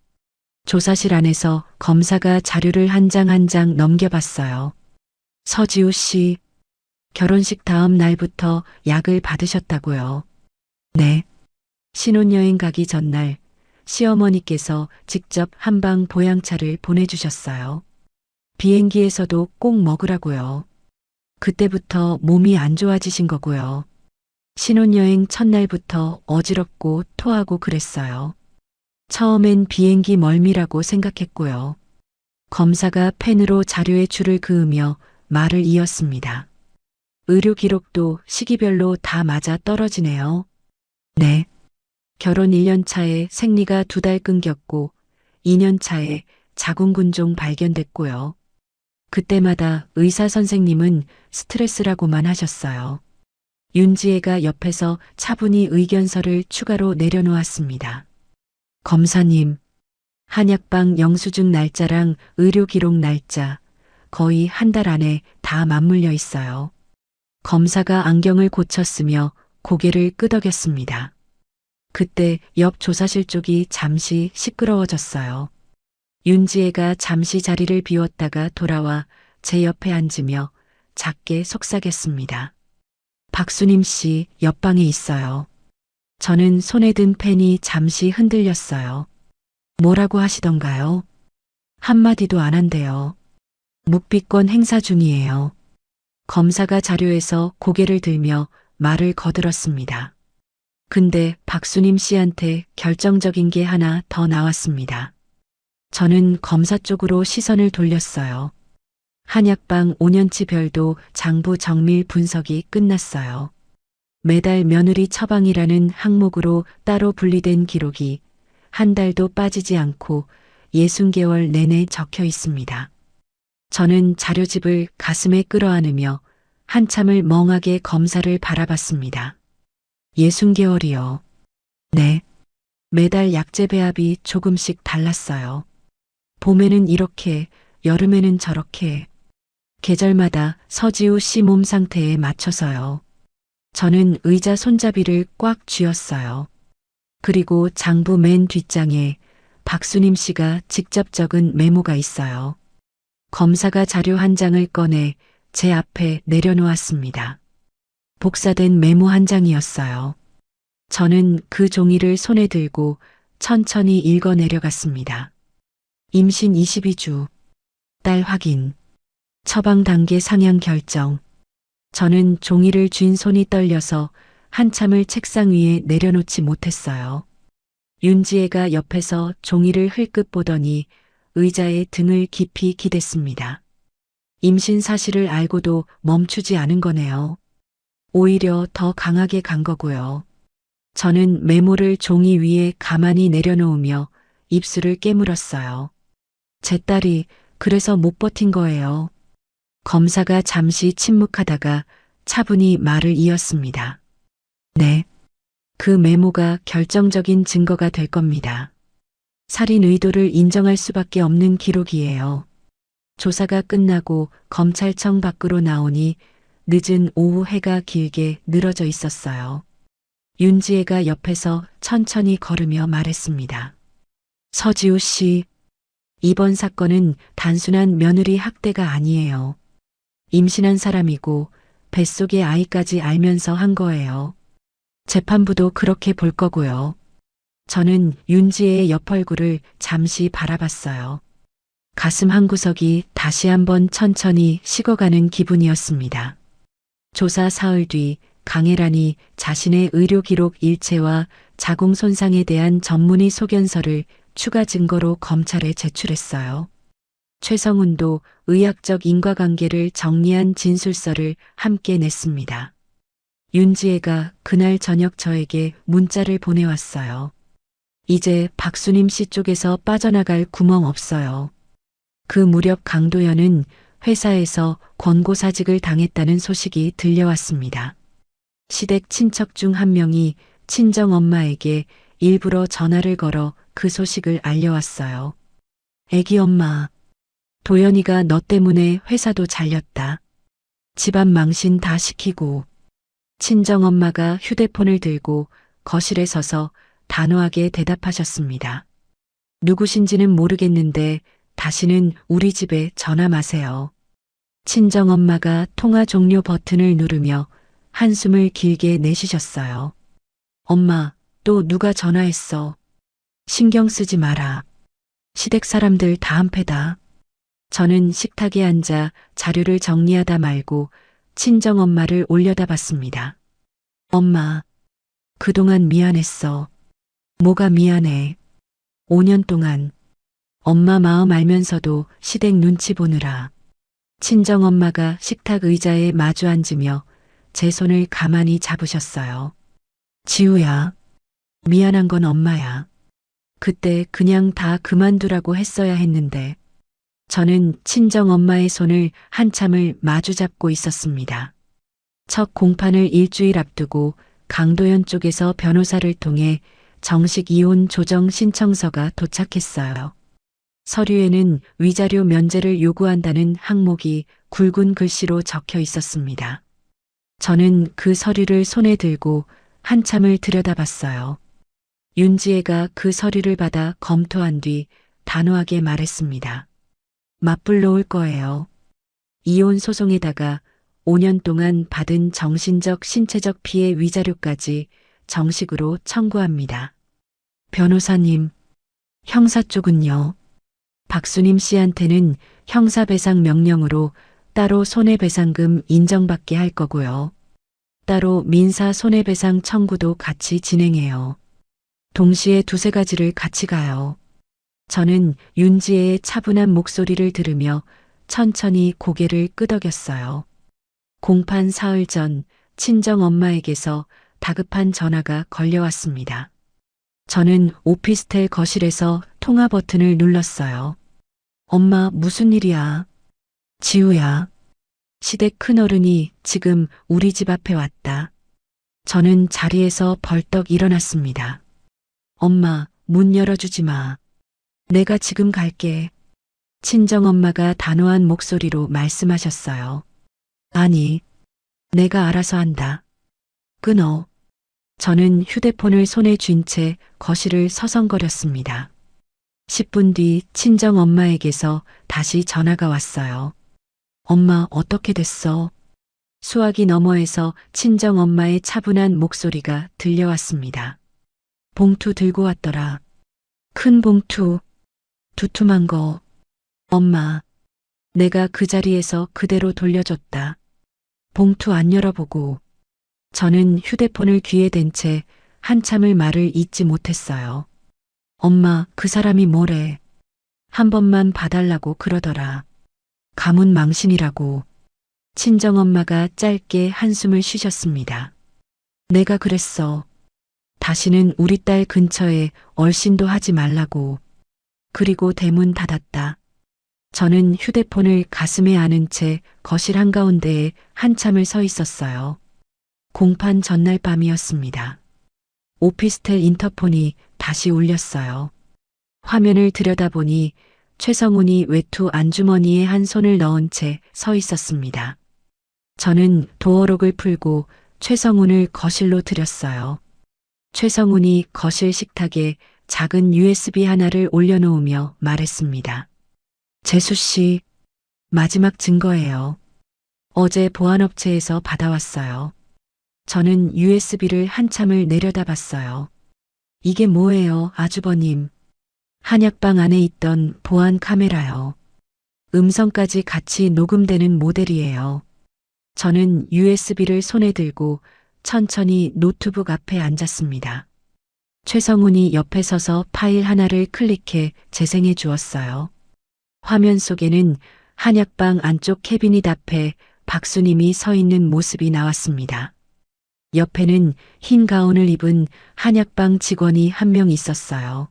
조사실 안에서 검사가 자료를 한 장 한 장 넘겨봤어요. 서지우 씨, 결혼식 다음 날부터 약을 받으셨다고요. 네. 신혼여행 가기 전날 시어머니께서 직접 한방 보양차를 보내주셨어요. 비행기에서도 꼭 먹으라고요. 그때부터 몸이 안 좋아지신 거고요. 신혼여행 첫날부터 어지럽고 토하고 그랬어요. 처음엔 비행기 멀미라고 생각했고요. 검사가 펜으로 자료에 줄을 그으며 말을 이었습니다. 의료 기록도 시기별로 다 맞아 떨어지네요. 네. 결혼 1년 차에 생리가 2달 끊겼고 2년 차에 자궁근종 발견됐고요. 그때마다 의사 선생님은 스트레스라고만 하셨어요. 윤지혜가 옆에서 차분히 의견서를 추가로 내려놓았습니다. 검사님, 한약방 영수증 날짜랑 의료 기록 날짜 거의 한 달 안에 다 맞물려 있어요. 검사가 안경을 고쳤으며 고개를 끄덕였습니다. 그때 옆 조사실 쪽이 잠시 시끄러워졌어요. 윤지혜가 잠시 자리를 비웠다가 돌아와 제 옆에 앉으며 작게 속삭였습니다. 박수님 씨 옆방에 있어요. 저는 손에 든 펜이 잠시 흔들렸어요. 뭐라고 하시던가요? 한마디도 안 한대요. 묵비권 행사 중이에요. 검사가 자료에서 고개를 들며 말을 거들었습니다. 근데 박수님 씨한테 결정적인 게 하나 더 나왔습니다. 저는 검사 쪽으로 시선을 돌렸어요. 한약방 5년치 별도 장부 정밀 분석이 끝났어요. 매달 며느리 처방이라는 항목으로 따로 분리된 기록이 한 달도 빠지지 않고 60개월 내내 적혀 있습니다. 저는 자료집을 가슴에 끌어안으며 한참을 멍하게 검사를 바라봤습니다. 60개월이요. 네. 매달 약재 배합이 조금씩 달랐어요. 봄에는 이렇게, 여름에는 저렇게. 계절마다 서지우 씨 몸 상태에 맞춰서요. 저는 의자 손잡이를 꽉 쥐었어요. 그리고 장부 맨 뒷장에 박수님 씨가 직접 적은 메모가 있어요. 검사가 자료 한 장을 꺼내 제 앞에 내려놓았습니다. 복사된 메모 한 장이었어요. 저는 그 종이를 손에 들고 천천히 읽어 내려갔습니다. 임신 22주, 딸 확인, 처방 단계 상향 결정. 저는 종이를 쥔 손이 떨려서 한참을 책상 위에 내려놓지 못했어요. 윤지혜가 옆에서 종이를 흘끗 보더니 의자에 등을 깊이 기댔습니다. 임신 사실을 알고도 멈추지 않은 거네요. 오히려 더 강하게 간 거고요. 저는 메모를 종이 위에 가만히 내려놓으며 입술을 깨물었어요. 제 딸이 그래서 못 버틴 거예요. 검사가 잠시 침묵하다가 차분히 말을 이었습니다. 네. 그 메모가 결정적인 증거가 될 겁니다. 살인 의도를 인정할 수밖에 없는 기록이에요. 조사가 끝나고 검찰청 밖으로 나오니 늦은 오후 해가 길게 늘어져 있었어요. 윤지혜가 옆에서 천천히 걸으며 말했습니다. 서지우 씨, 이번 사건은 단순한 며느리 학대가 아니에요. 임신한 사람이고 뱃속의 아이까지 알면서 한 거예요. 재판부도 그렇게 볼 거고요. 저는 윤지혜의 옆 얼굴을 잠시 바라봤어요. 가슴 한구석이 다시 한번 천천히 식어가는 기분이었습니다. 조사 사흘 뒤 강혜란이 자신의 의료 기록 일체와 자궁 손상에 대한 전문의 소견서를 추가 증거로 검찰에 제출했어요. 최성훈도 의학적 인과관계를 정리한 진술서를 함께 냈습니다. 윤지혜가 그날 저녁 저에게 문자를 보내왔어요. 이제 박수님 씨 쪽에서 빠져나갈 구멍 없어요. 그 무렵 강도연은 회사에서 권고사직을 당했다는 소식이 들려왔습니다. 시댁 친척 중 한 명이 친정엄마에게 일부러 전화를 걸어 그 소식을 알려왔어요. 애기 엄마, 도연이가 너 때문에 회사도 잘렸다. 집안 망신 다 시키고. 친정엄마가 휴대폰을 들고 거실에 서서 단호하게 대답하셨습니다. 누구신지는 모르겠는데 다시는 우리 집에 전화 마세요. 친정엄마가 통화 종료 버튼을 누르며 한숨을 길게 내쉬셨어요. 엄마, 또 누가 전화했어. 신경 쓰지 마라. 시댁 사람들 다 한패다. 저는 식탁에 앉아 자료를 정리하다 말고 친정엄마를 올려다봤습니다. 엄마, 그동안 미안했어. 뭐가 미안해. 5년 동안 엄마 마음 알면서도 시댁 눈치 보느라. 친정엄마가 식탁 의자에 마주 앉으며 제 손을 가만히 잡으셨어요. 지우야, 미안한 건 엄마야. 그때 그냥 다 그만두라고 했어야 했는데. 저는 친정엄마의 손을 한참을 마주 잡고 있었습니다. 첫 공판을 일주일 앞두고 강도연 쪽에서 변호사를 통해 정식 이혼 조정 신청서가 도착했어요. 서류에는 위자료 면제를 요구한다는 항목이 굵은 글씨로 적혀 있었습니다. 저는 그 서류를 손에 들고 한참을 들여다봤어요. 윤지혜가 그 서류를 받아 검토한 뒤 단호하게 말했습니다. 맞불 놓을 거예요. 이혼 소송에다가 5년 동안 받은 정신적, 신체적 피해 위자료까지 정식으로 청구합니다. 변호사님, 형사 쪽은요? 박수님 씨한테는 형사배상 명령으로 따로 손해배상금 인정받게 할 거고요. 따로 민사 손해배상 청구도 같이 진행해요. 동시에 두세 가지를 같이 가요. 저는 윤지혜의 차분한 목소리를 들으며 천천히 고개를 끄덕였어요. 공판 사흘 전 친정 엄마에게서 다급한 전화가 걸려왔습니다. 저는 오피스텔 거실에서 통화 버튼을 눌렀어요. 엄마, 무슨 일이야? 지우야. 시댁 큰어른이 지금 우리 집 앞에 왔다. 저는 자리에서 벌떡 일어났습니다. 엄마, 문 열어주지 마. 내가 지금 갈게. 친정엄마가 단호한 목소리로 말씀하셨어요. 아니, 내가 알아서 한다. 끊어. 저는 휴대폰을 손에 쥔 채 거실을 서성거렸습니다. 10분 뒤 친정엄마에게서 다시 전화가 왔어요. 엄마, 어떻게 됐어? 수화기 너머에서 친정엄마의 차분한 목소리가 들려왔습니다. 봉투 들고 왔더라. 큰 봉투, 두툼한 거. 엄마, 내가 그 자리에서 그대로 돌려줬다. 봉투 안 열어보고. 저는 휴대폰을 귀에 댄 채 한참을 말을 잇지 못했어요. 엄마, 그 사람이 뭐래? 한 번만 봐달라고 그러더라. 가문 망신이라고. 친정엄마가 짧게 한숨을 쉬셨습니다. 내가 그랬어. 다시는 우리 딸 근처에 얼씬도 하지 말라고. 그리고 대문 닫았다. 저는 휴대폰을 가슴에 안은 채 거실 한가운데에 한참을 서 있었어요. 공판 전날 밤이었습니다. 오피스텔 인터폰이 다시 울렸어요. 화면을 들여다보니 최성훈이 외투 안주머니에 한 손을 넣은 채 서 있었습니다. 저는 도어록을 풀고 최성훈을 거실로 들였어요. 최성훈이 거실 식탁에 작은 USB 하나를 올려놓으며 말했습니다. 재수 씨, 마지막 증거예요. 어제 보안업체에서 받아왔어요. 저는 USB를 한참을 내려다봤어요. 이게 뭐예요, 아주버님? 한약방 안에 있던 보안 카메라요. 음성까지 같이 녹음되는 모델이에요. 저는 USB를 손에 들고 천천히 노트북 앞에 앉았습니다. 최성훈이 옆에 서서 파일 하나를 클릭해 재생해 주었어요. 화면 속에는 한약방 안쪽 캐비닛 앞에 박수님이 서 있는 모습이 나왔습니다. 옆에는 흰 가운을 입은 한약방 직원이 한 명 있었어요.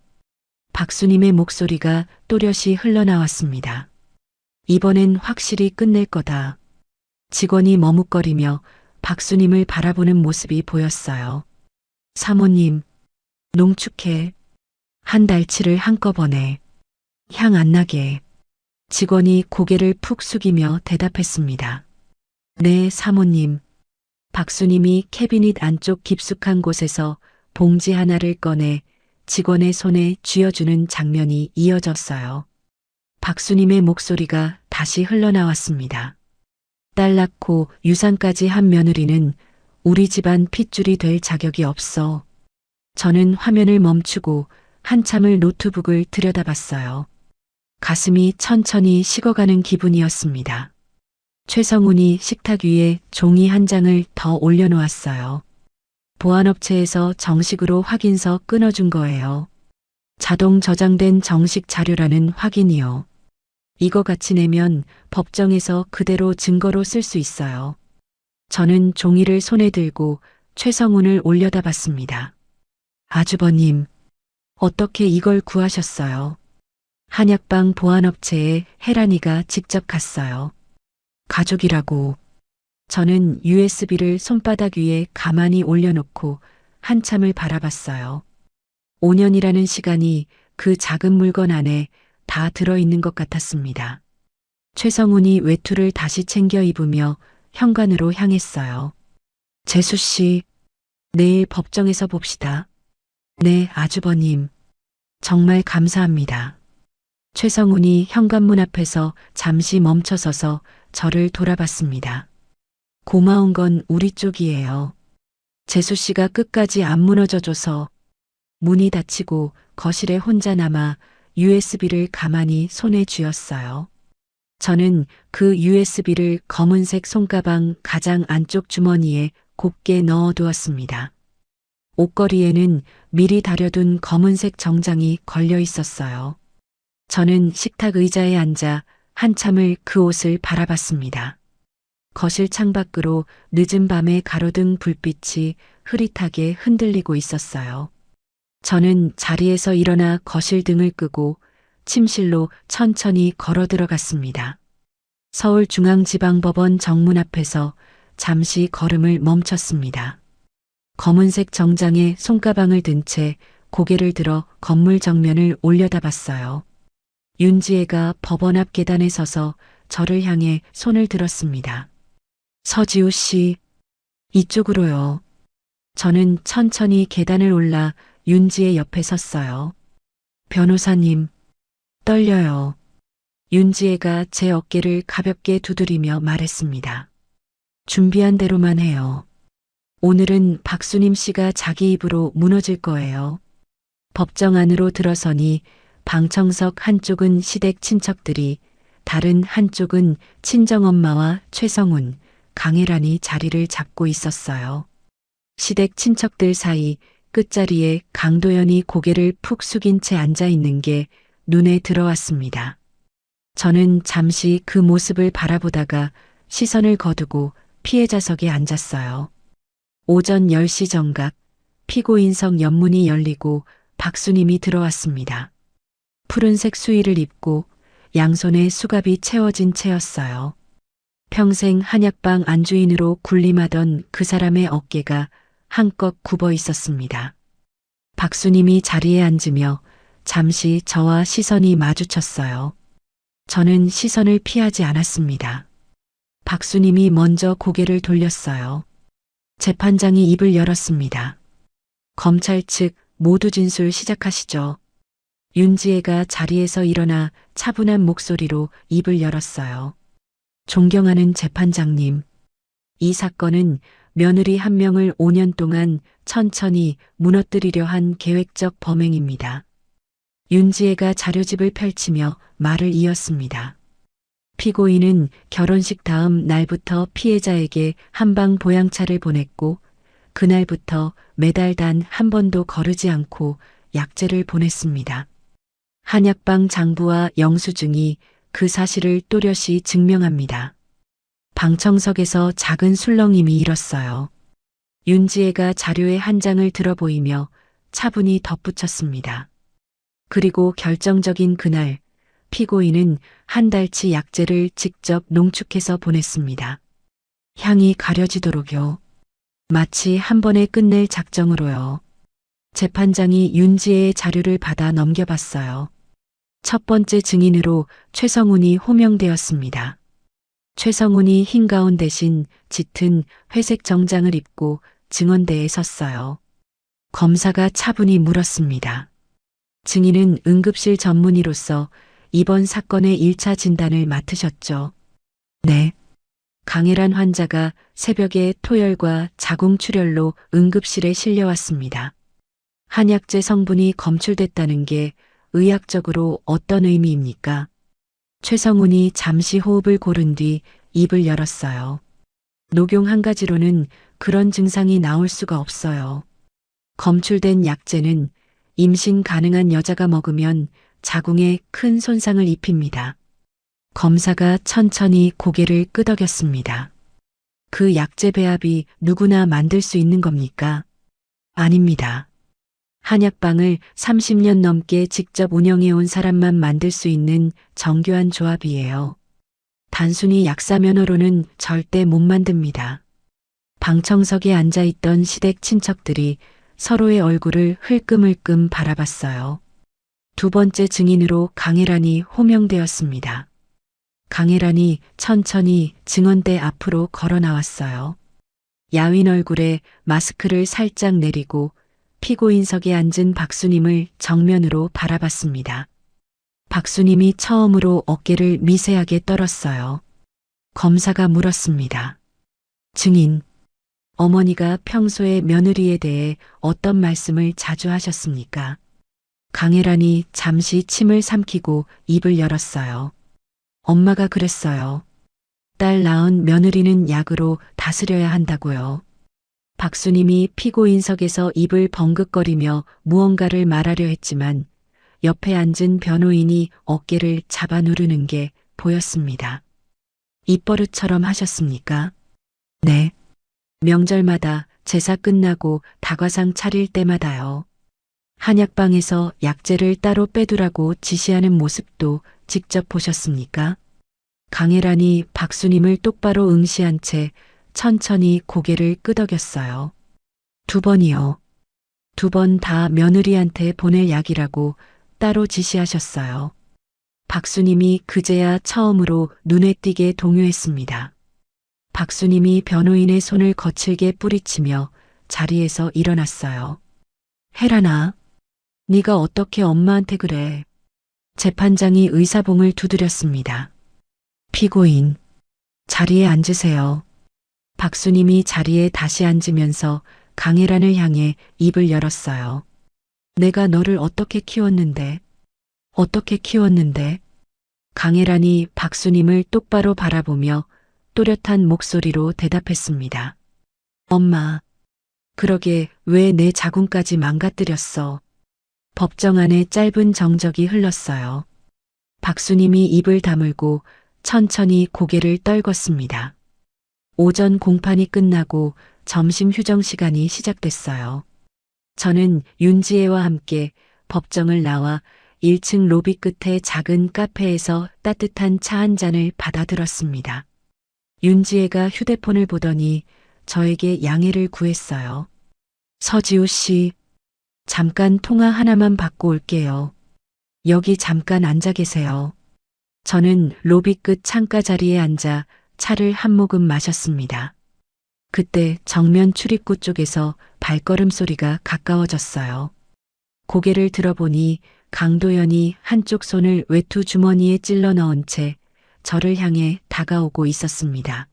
박수님의 목소리가 또렷이 흘러나왔습니다. 이번엔 확실히 끝낼 거다. 직원이 머뭇거리며 박수님을 바라보는 모습이 보였어요. 사모님, 농축해. 한 달치를 한꺼번에. 향 안 나게. 직원이 고개를 푹 숙이며 대답했습니다. 네, 사모님. 박수님이 캐비닛 안쪽 깊숙한 곳에서 봉지 하나를 꺼내 직원의 손에 쥐어주는 장면이 이어졌어요. 박수님의 목소리가 다시 흘러나왔습니다. 딸 낳고 유산까지 한 며느리는 우리 집안 핏줄이 될 자격이 없어. 저는 화면을 멈추고 한참을 노트북을 들여다봤어요. 가슴이 천천히 식어가는 기분이었습니다. 최성훈이 식탁 위에 종이 한 장을 더 올려놓았어요. 보안업체에서 정식으로 확인서 끊어준 거예요. 자동 저장된 정식 자료라는 확인이요. 이거 같이 내면 법정에서 그대로 증거로 쓸 수 있어요. 저는 종이를 손에 들고 최성훈을 올려다봤습니다. 아주버님, 어떻게 이걸 구하셨어요? 한약방 보안업체에 혜란이가 직접 갔어요. 가족이라고. 저는 USB를 손바닥 위에 가만히 올려놓고 한참을 바라봤어요. 5년이라는 시간이 그 작은 물건 안에 다 들어있는 것 같았습니다. 최성훈이 외투를 다시 챙겨 입으며 현관으로 향했어요. 재수 씨, 내일 법정에서 봅시다. 네, 아주버님. 정말 감사합니다. 최성훈이 현관문 앞에서 잠시 멈춰서서 저를 돌아봤습니다. 고마운 건 우리 쪽이에요. 재수 씨가 끝까지 안 무너져줘서. 문이 닫히고 거실에 혼자 남아 USB를 가만히 손에 쥐었어요. 저는 그 USB를 검은색 손가방 가장 안쪽 주머니에 곱게 넣어두었습니다. 옷걸이에는 미리 다려둔 검은색 정장이 걸려 있었어요. 저는 식탁 의자에 앉아 한참을 그 옷을 바라봤습니다. 거실 창밖으로 늦은 밤에 가로등 불빛이 흐릿하게 흔들리고 있었어요. 저는 자리에서 일어나 거실 등을 끄고 침실로 천천히 걸어 들어갔습니다. 서울중앙지방법원 정문 앞에서 잠시 걸음을 멈췄습니다. 검은색 정장에 손가방을 든 채 고개를 들어 건물 정면을 올려다봤어요. 윤지혜가 법원 앞 계단에 서서 저를 향해 손을 들었습니다. 서지우 씨, 이쪽으로요. 저는 천천히 계단을 올라 윤지혜 옆에 섰어요. 변호사님, 떨려요. 윤지혜가 제 어깨를 가볍게 두드리며 말했습니다. 준비한 대로만 해요. 오늘은 박수님 씨가 자기 입으로 무너질 거예요. 법정 안으로 들어서니 방청석 한쪽은 시댁 친척들이, 다른 한쪽은 친정엄마와 최성훈, 강혜란이 자리를 잡고 있었어요. 시댁 친척들 사이 끝자리에 강도연이 고개를 푹 숙인 채 앉아 있는 게 눈에 들어왔습니다. 저는 잠시 그 모습을 바라보다가 시선을 거두고 피해자석에 앉았어요. 오전 10시 정각 피고인석 옆문이 열리고 박수님이 들어왔습니다. 푸른색 수의를 입고 양손에 수갑이 채워진 채였어요. 평생 한약방 안주인으로 군림하던 그 사람의 어깨가 한껏 굽어 있었습니다. 박수님이 자리에 앉으며 잠시 저와 시선이 마주쳤어요. 저는 시선을 피하지 않았습니다. 박수님이 먼저 고개를 돌렸어요. 재판장이 입을 열었습니다. 검찰 측 모두 진술 시작하시죠. 윤지혜가 자리에서 일어나 차분한 목소리로 입을 열었어요. 존경하는 재판장님, 이 사건은 며느리 한 명을 5년 동안 천천히 무너뜨리려 한 계획적 범행입니다. 윤지혜가 자료집을 펼치며 말을 이었습니다. 피고인은 결혼식 다음 날부터 피해자에게 한방 보양차를 보냈고 그날부터 매달 단 한 번도 거르지 않고 약재를 보냈습니다. 한약방 장부와 영수증이 그 사실을 또렷이 증명합니다. 방청석에서 작은 술렁임이 일었어요. 윤지혜가 자료의 한 장을 들어 보이며 차분히 덧붙였습니다. 그리고 결정적인 그날 피고인은 한 달치 약재를 직접 농축해서 보냈습니다. 향이 가려지도록요. 마치 한 번에 끝낼 작정으로요. 재판장이 윤지혜의 자료를 받아 넘겨봤어요. 첫 번째 증인으로 최성훈이 호명되었습니다. 최성훈이 흰 가운 대신 짙은 회색 정장을 입고 증언대에 섰어요. 검사가 차분히 물었습니다. 증인은 응급실 전문의로서 이번 사건의 1차 진단을 맡으셨죠? 네. 강혜란 환자가 새벽에 토열과 자궁출혈로 응급실에 실려왔습니다. 한약재 성분이 검출됐다는 게 의학적으로 어떤 의미입니까? 최성훈이 잠시 호흡을 고른 뒤 입을 열었어요. 녹용 한 가지로는 그런 증상이 나올 수가 없어요. 검출된 약재는 임신 가능한 여자가 먹으면 자궁에 큰 손상을 입힙니다. 검사가 천천히 고개를 끄덕였습니다. 그 약재 배합이 누구나 만들 수 있는 겁니까? 아닙니다. 한약방을 30년 넘게 직접 운영해온 사람만 만들 수 있는 정교한 조합이에요. 단순히 약사면허로는 절대 못 만듭니다. 방청석에 앉아있던 시댁 친척들이 서로의 얼굴을 흘끔흘끔 바라봤어요. 두 번째 증인으로 강혜란이 호명되었습니다. 강혜란이 천천히 증언대 앞으로 걸어 나왔어요. 야윈 얼굴에 마스크를 살짝 내리고 피고인석에 앉은 박수님을 정면으로 바라봤습니다. 박수님이 처음으로 어깨를 미세하게 떨었어요. 검사가 물었습니다. 증인, 어머니가 평소에 며느리에 대해 어떤 말씀을 자주 하셨습니까? 강혜란이 잠시 침을 삼키고 입을 열었어요. 엄마가 그랬어요. 딸 낳은 며느리는 약으로 다스려야 한다고요. 박수님이 피고인석에서 입을 벙긋거리며 무언가를 말하려 했지만 옆에 앉은 변호인이 어깨를 잡아 누르는 게 보였습니다. 입버릇처럼 하셨습니까? 네. 명절마다 제사 끝나고 다과상 차릴 때마다요. 한약방에서 약재를 따로 빼두라고 지시하는 모습도 직접 보셨습니까? 강혜란이 박수님을 똑바로 응시한 채 천천히 고개를 끄덕였어요. 2번이요. 2번 다 며느리한테 보낼 약이라고 따로 지시하셨어요. 박수님이 그제야 처음으로 눈에 띄게 동요했습니다. 박수님이 변호인의 손을 거칠게 뿌리치며 자리에서 일어났어요. 혜란아, 네가 어떻게 엄마한테 그래? 재판장이 의사봉을 두드렸습니다. 피고인, 자리에 앉으세요. 박수님이 자리에 다시 앉으면서 강혜란을 향해 입을 열었어요. 내가 너를 어떻게 키웠는데? 어떻게 키웠는데? 강혜란이 박수님을 똑바로 바라보며 또렷한 목소리로 대답했습니다. 엄마, 그러게 왜 내 자궁까지 망가뜨렸어? 법정 안에 짧은 정적이 흘렀어요. 박수님이 입을 다물고 천천히 고개를 떨궜습니다. 오전 공판이 끝나고 점심 휴정 시간이 시작됐어요. 저는 윤지혜와 함께 법정을 나와 1층 로비 끝의 작은 카페에서 따뜻한 차 한 잔을 받아들었습니다. 윤지혜가 휴대폰을 보더니 저에게 양해를 구했어요. 서지우 씨, 잠깐 통화 하나만 받고 올게요. 여기 잠깐 앉아 계세요. 저는 로비 끝 창가 자리에 앉아 차를 한 모금 마셨습니다. 그때 정면 출입구 쪽에서 발걸음 소리가 가까워졌어요. 고개를 들어보니 강도연이 한쪽 손을 외투 주머니에 찔러 넣은 채 저를 향해 다가오고 있었습니다.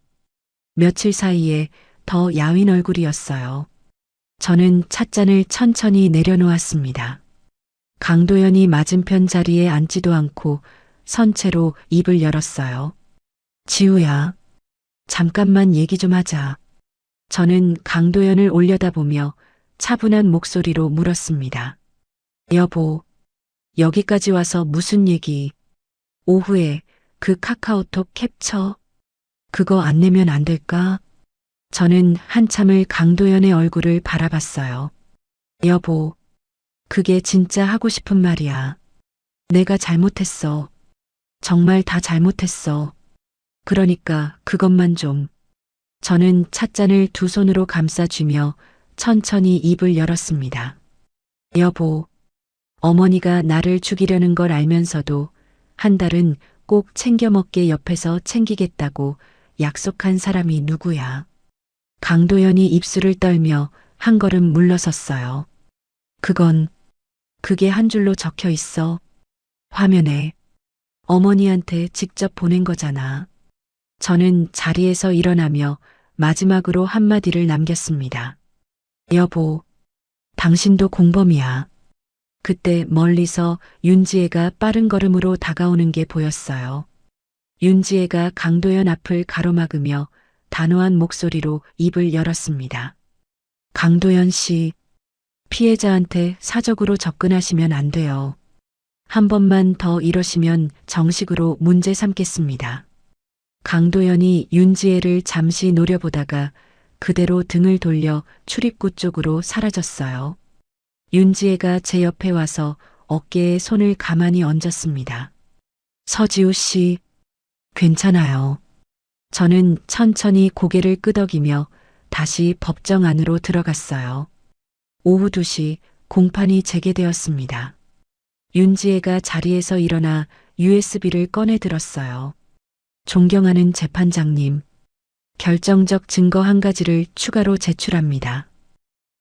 며칠 사이에 더 야윈 얼굴이었어요. 저는 찻잔을 천천히 내려놓았습니다. 강도연이 맞은편 자리에 앉지도 않고 선체로 입을 열었어요. 지우야, 잠깐만 얘기 좀 하자. 저는 강도연을 올려다보며 차분한 목소리로 물었습니다. 여보, 여기까지 와서 무슨 얘기? 오후에 그 카카오톡 캡처? 그거 안 내면 안 될까? 저는 한참을 강도연의 얼굴을 바라봤어요. 여보, 그게 진짜 하고 싶은 말이야. 내가 잘못했어. 정말 다 잘못했어. 그러니까 그것만 좀. 저는 찻잔을 두 손으로 감싸쥐며 천천히 입을 열었습니다. 여보, 어머니가 나를 죽이려는 걸 알면서도 한 달은 꼭 챙겨 먹게 옆에서 챙기겠다고 약속한 사람이 누구야? 강도연이 입술을 떨며 한 걸음 물러섰어요. 그게 한 줄로 적혀 있어. 화면에. 어머니한테 직접 보낸 거잖아. 저는 자리에서 일어나며 마지막으로 한마디를 남겼습니다. 여보, 당신도 공범이야. 그때 멀리서 윤지혜가 빠른 걸음으로 다가오는 게 보였어요. 윤지혜가 강도연 앞을 가로막으며 단호한 목소리로 입을 열었습니다. 강도연 씨, 피해자한테 사적으로 접근하시면 안 돼요. 한 번만 더 이러시면 정식으로 문제 삼겠습니다. 강도연이 윤지혜를 잠시 노려보다가 그대로 등을 돌려 출입구 쪽으로 사라졌어요. 윤지혜가 제 옆에 와서 어깨에 손을 가만히 얹었습니다. 서지우 씨, 괜찮아요. 저는 천천히 고개를 끄덕이며 다시 법정 안으로 들어갔어요. 오후 2시 공판이 재개되었습니다. 윤지혜가 자리에서 일어나 USB를 꺼내 들었어요. 존경하는 재판장님, 결정적 증거 한 가지를 추가로 제출합니다.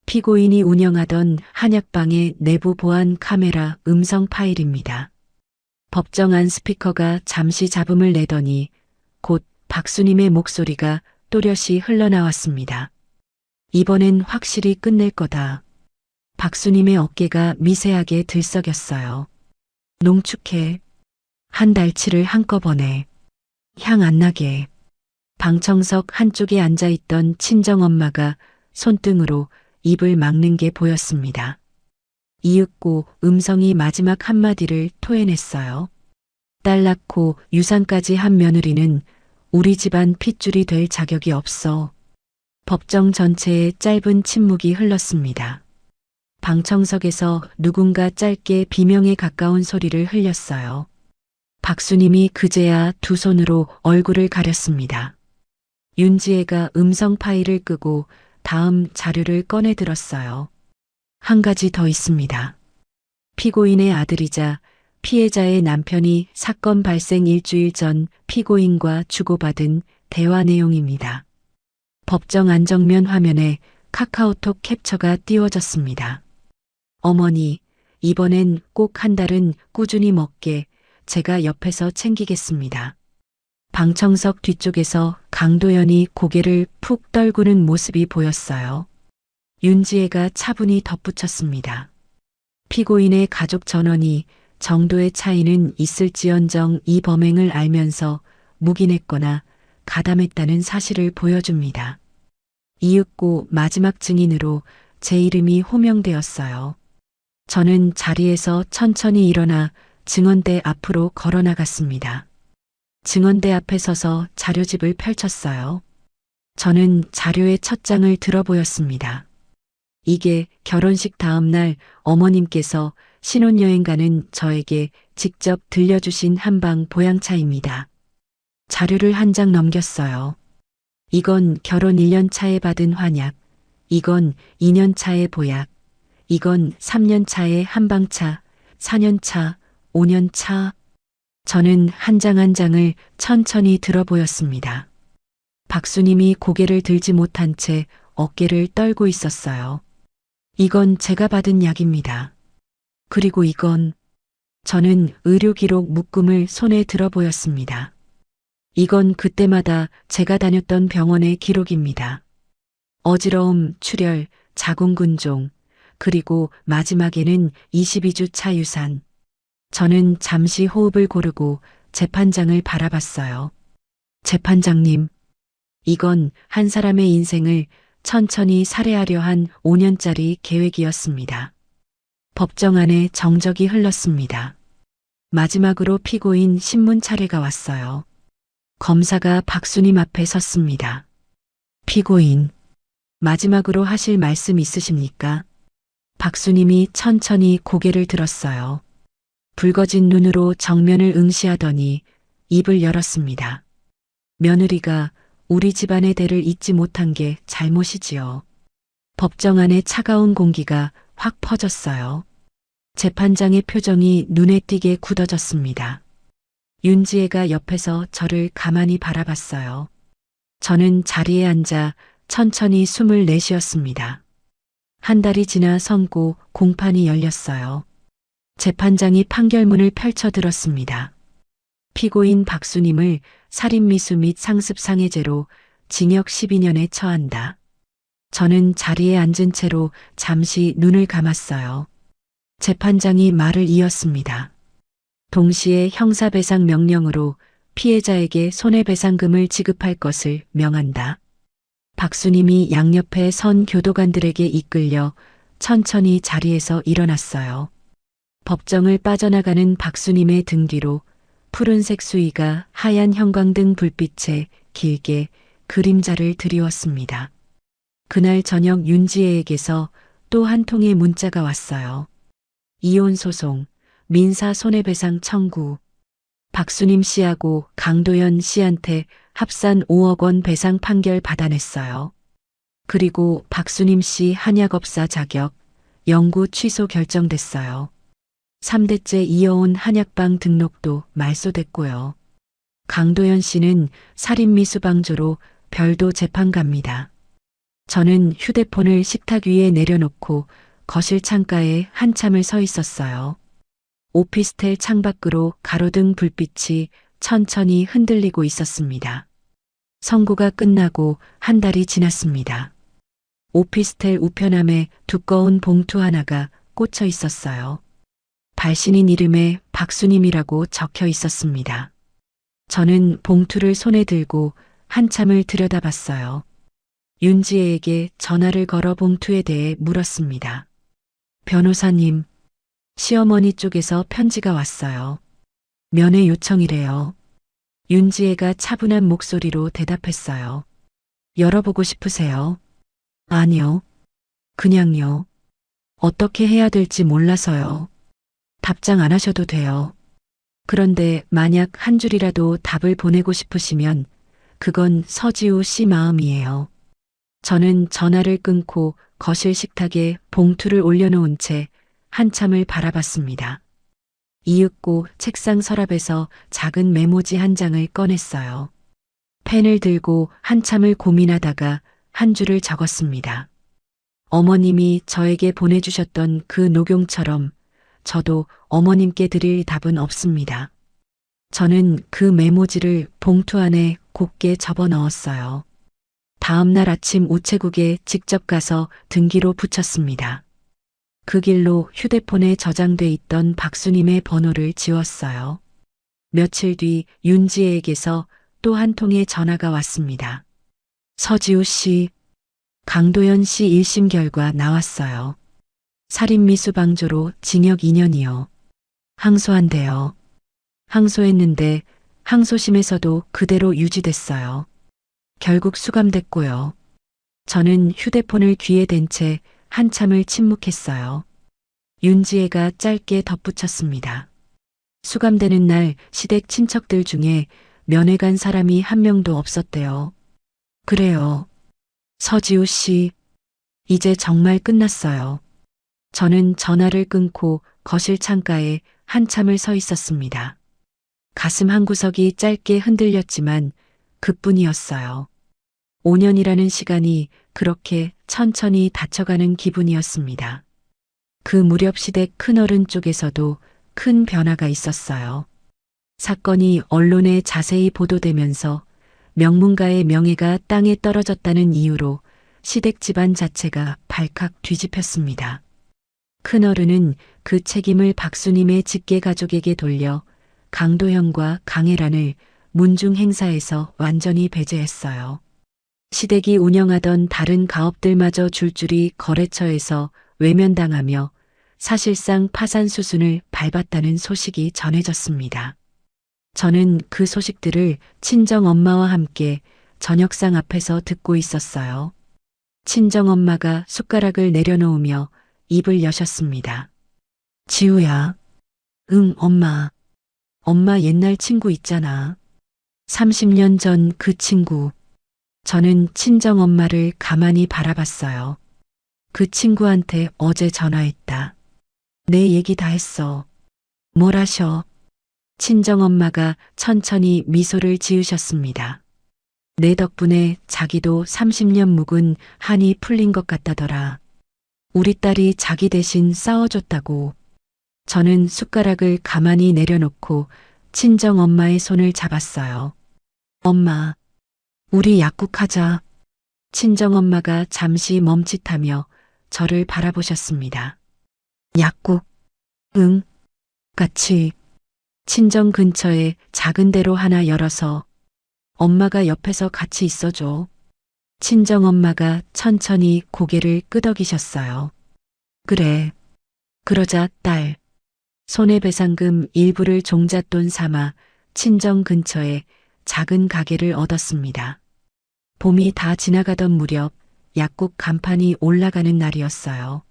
피고인이 운영하던 한약방의 내부 보안 카메라 음성 파일입니다. 법정 안 스피커가 잠시 잡음을 내더니 곧 박수님의 목소리가 또렷이 흘러나왔습니다. 이번엔 확실히 끝낼 거다. 박수님의 어깨가 미세하게 들썩였어요. 농축해. 한 달치를 한꺼번에. 향 안 나게. 방청석 한쪽에 앉아있던 친정엄마가 손등으로 입을 막는 게 보였습니다. 이윽고 음성이 마지막 한마디를 토해냈어요. 딸 낳고 유산까지 한 며느리는 우리 집안 핏줄이 될 자격이 없어. 법정 전체에 짧은 침묵이 흘렀습니다. 방청석에서 누군가 짧게 비명에 가까운 소리를 흘렸어요. 박수님이 그제야 두 손으로 얼굴을 가렸습니다. 윤지혜가 음성 파일을 끄고 다음 자료를 꺼내 들었어요. 한 가지 더 있습니다. 피고인의 아들이자 피해자의 남편이 사건 발생 일주일 전 피고인과 주고받은 대화 내용입니다. 법정 안정면 화면에 카카오톡 캡처가 띄워졌습니다. 어머니, 이번엔 꼭 한 달은 꾸준히 먹게 제가 옆에서 챙기겠습니다. 방청석 뒤쪽에서 강도연이 고개를 푹 떨구는 모습이 보였어요. 윤지혜가 차분히 덧붙였습니다. 피고인의 가족 전원이 정도의 차이는 있을지언정 이 범행을 알면서 묵인했거나 가담했다는 사실을 보여줍니다. 이윽고 마지막 증인으로 제 이름이 호명되었어요. 저는 자리에서 천천히 일어나 증언대 앞으로 걸어 나갔습니다. 증언대 앞에 서서 자료집을 펼쳤어요. 저는 자료의 첫 장을 들어 보였습니다. 이게 결혼식 다음 날 어머님께서 신혼여행 가는 저에게 직접 들려주신 한방 보양차입니다. 자료를 한 장 넘겼어요. 이건 결혼 1년 차에 받은 환약, 이건 2년 차의 보약, 이건 3년 차의 한방차, 4년 차, 5년 차. 저는 한 장 한 장을 천천히 들어 보였습니다. 박수님이 고개를 들지 못한 채 어깨를 떨고 있었어요. 이건 제가 받은 약입니다. 그리고 이건 저는 의료기록 묶음을 손에 들어 보였습니다. 이건 그때마다 제가 다녔던 병원의 기록입니다. 어지러움, 출혈, 자궁근종, 그리고 마지막에는 22주 차 유산. 저는 잠시 호흡을 고르고 재판장을 바라봤어요. 재판장님, 이건 한 사람의 인생을 천천히 살해하려 한 5년짜리 계획이었습니다. 법정 안에 정적이 흘렀습니다. 마지막으로 피고인 신문 차례가 왔어요. 검사가 박수님 앞에 섰습니다. 피고인, 마지막으로 하실 말씀 있으십니까? 박수님이 천천히 고개를 들었어요. 붉어진 눈으로 정면을 응시하더니 입을 열었습니다. 며느리가 우리 집안의 대를 잇지 못한 게 잘못이지요. 법정 안에 차가운 공기가 확 퍼졌어요. 재판장의 표정이 눈에 띄게 굳어졌습니다. 윤지혜가 옆에서 저를 가만히 바라봤어요. 저는 자리에 앉아 천천히 숨을 내쉬었습니다. 한 달이 지나 선고 공판이 열렸어요. 재판장이 판결문을 펼쳐 들었습니다. 피고인 박수님을 살인미수 및 상습상해죄로 징역 12년에 처한다. 저는 자리에 앉은 채로 잠시 눈을 감았어요. 재판장이 말을 이었습니다. 동시에 형사배상 명령으로 피해자에게 손해배상금을 지급할 것을 명한다. 박수님이 양옆에 선 교도관들에게 이끌려 천천히 자리에서 일어났어요. 법정을 빠져나가는 박수님의 등 뒤로 푸른색 수위가 하얀 형광등 불빛에 길게 그림자를 드리웠습니다. 그날 저녁 윤지혜에게서 또 한 통의 문자가 왔어요. 이혼 소송, 민사 손해배상 청구. 박수님 씨하고 강도연 씨한테 합산 5억 원 배상 판결 받아냈어요. 그리고 박수님 씨 한약업사 자격, 영구 취소 결정됐어요. 3대째 이어온 한약방 등록도 말소됐고요. 강도연 씨는 살인미수 방조로 별도 재판 갑니다. 저는 휴대폰을 식탁 위에 내려놓고 거실 창가에 한참을 서 있었어요. 오피스텔 창밖으로 가로등 불빛이 천천히 흔들리고 있었습니다. 선고가 끝나고 한 달이 지났습니다. 오피스텔 우편함에 두꺼운 봉투 하나가 꽂혀 있었어요. 발신인 이름에 박수님이라고 적혀 있었습니다. 저는 봉투를 손에 들고 한참을 들여다봤어요. 윤지혜에게 전화를 걸어 봉투에 대해 물었습니다. 변호사님, 시어머니 쪽에서 편지가 왔어요. 면회 요청이래요. 윤지혜가 차분한 목소리로 대답했어요. 열어보고 싶으세요? 아니요. 그냥요. 어떻게 해야 될지 몰라서요. 답장 안 하셔도 돼요. 그런데 만약 한 줄이라도 답을 보내고 싶으시면 그건 서지우 씨 마음이에요. 저는 전화를 끊고 거실 식탁에 봉투를 올려놓은 채 한참을 바라봤습니다. 이윽고 책상 서랍에서 작은 메모지 한 장을 꺼냈어요. 펜을 들고 한참을 고민하다가 한 줄을 적었습니다. 어머님이 저에게 보내주셨던 그 녹용처럼 저도 어머님께 드릴 답은 없습니다. 저는 그 메모지를 봉투 안에 곱게 접어 넣었어요. 다음 날 아침 우체국에 직접 가서 등기로 붙였습니다. 그 길로 휴대폰에 저장돼 있던 박수님의 번호를 지웠어요. 며칠 뒤 윤지혜에게서 또 한 통의 전화가 왔습니다. 서지우 씨, 강도연 씨 1심 결과 나왔어요. 살인미수방조로 징역 2년이요. 항소한대요. 항소했는데 항소심에서도 그대로 유지됐어요. 결국 수감됐고요. 저는 휴대폰을 귀에 댄 채 한참을 침묵했어요. 윤지혜가 짧게 덧붙였습니다. 수감되는 날 시댁 친척들 중에 면회 간 사람이 한 명도 없었대요. 그래요. 서지우 씨, 이제 정말 끝났어요. 저는 전화를 끊고 거실 창가에 한참을 서 있었습니다. 가슴 한구석이 짧게 흔들렸지만 그뿐이었어요. 5년이라는 시간이 그렇게 천천히 닫혀가는 기분이었습니다. 그 무렵 시댁 큰어른 쪽에서도 큰 변화가 있었어요. 사건이 언론에 자세히 보도되면서 명문가의 명예가 땅에 떨어졌다는 이유로 시댁 집안 자체가 발칵 뒤집혔습니다. 큰어른은 그 책임을 박수님의 직계 가족에게 돌려 강도현과 강혜란을 문중 행사에서 완전히 배제했어요. 시댁이 운영하던 다른 가업들마저 줄줄이 거래처에서 외면당하며 사실상 파산 수순을 밟았다는 소식이 전해졌습니다. 저는 그 소식들을 친정엄마와 함께 저녁상 앞에서 듣고 있었어요. 친정엄마가 숟가락을 내려놓으며 입을 여셨습니다. 지우야. 응, 엄마. 엄마 옛날 친구 있잖아. 30년 전 그 친구. 저는 친정엄마를 가만히 바라봤어요. 그 친구한테 어제 전화했다. 내 얘기 다 했어. 뭘 하셔? 친정엄마가 천천히 미소를 지으셨습니다. 내 덕분에 자기도 30년 묵은 한이 풀린 것 같다더라. 우리 딸이 자기 대신 싸워줬다고. 저는 숟가락을 가만히 내려놓고 친정엄마의 손을 잡았어요. 엄마, 우리 약국하자. 친정엄마가 잠시 멈칫하며 저를 바라보셨습니다. 약국? 응, 같이. 친정 근처에 작은 대로 하나 열어서 엄마가 옆에서 같이 있어줘. 친정엄마가 천천히 고개를 끄덕이셨어요. 그래. 그러자 딸. 손해배상금 일부를 종잣돈 삼아 친정 근처에 작은 가게를 얻었습니다. 봄이 다 지나가던 무렵 약국 간판이 올라가는 날이었어요.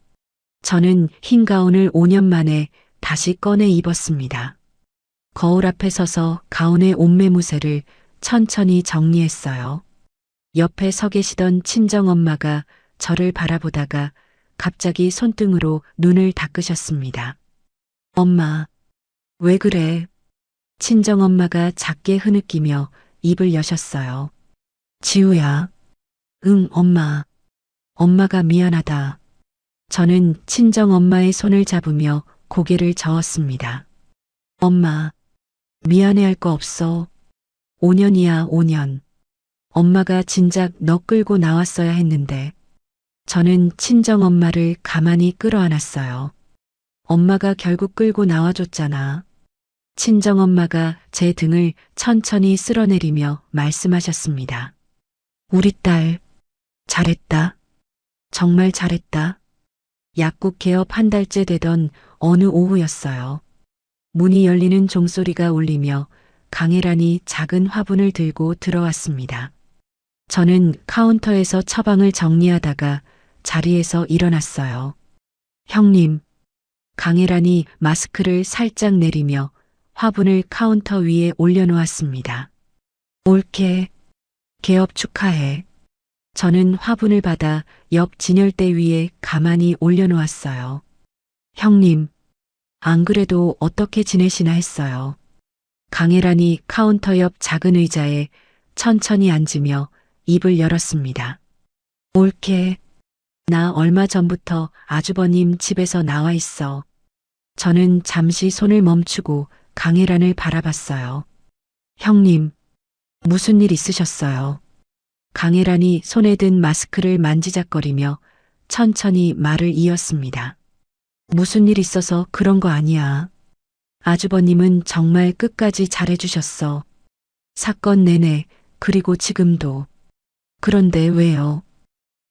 저는 흰 가운을 5년 만에 다시 꺼내 입었습니다. 거울 앞에 서서 가운의 옷매무새를 천천히 정리했어요. 옆에 서 계시던 친정엄마가 저를 바라보다가 갑자기 손등으로 눈을 닦으셨습니다. 엄마, 왜 그래? 친정엄마가 작게 흐느끼며 입을 여셨어요. 지우야. 응, 엄마. 엄마가 미안하다. 저는 친정 엄마의 손을 잡으며 고개를 저었습니다. 엄마, 미안해할 거 없어. 5년이야, 5년. 엄마가 진작 너 끌고 나왔어야 했는데. 저는 친정 엄마를 가만히 끌어안았어요. 엄마가 결국 끌고 나와줬잖아. 친정 엄마가 제 등을 천천히 쓸어내리며 말씀하셨습니다. 우리 딸, 잘했다. 정말 잘했다. 약국 개업 한 달째 되던 어느 오후였어요. 문이 열리는 종소리가 울리며 강혜란이 작은 화분을 들고 들어왔습니다. 저는 카운터에서 처방을 정리하다가 자리에서 일어났어요. 형님, 강혜란이 마스크를 살짝 내리며 화분을 카운터 위에 올려놓았습니다. 올케, 개업 축하해. 저는 화분을 받아 옆 진열대 위에 가만히 올려놓았어요. 형님, 안 그래도 어떻게 지내시나 했어요. 강혜란이 카운터 옆 작은 의자에 천천히 앉으며 입을 열었습니다. 올케, 나 얼마 전부터 아주버님 집에서 나와 있어. 저는 잠시 손을 멈추고 강혜란을 바라봤어요. 형님, 무슨 일 있으셨어요? 강혜란이 손에 든 마스크를 만지작거리며 천천히 말을 이었습니다. 무슨 일 있어서 그런 거 아니야. 아주버님은 정말 끝까지 잘해주셨어. 사건 내내, 그리고 지금도. 그런데 왜요?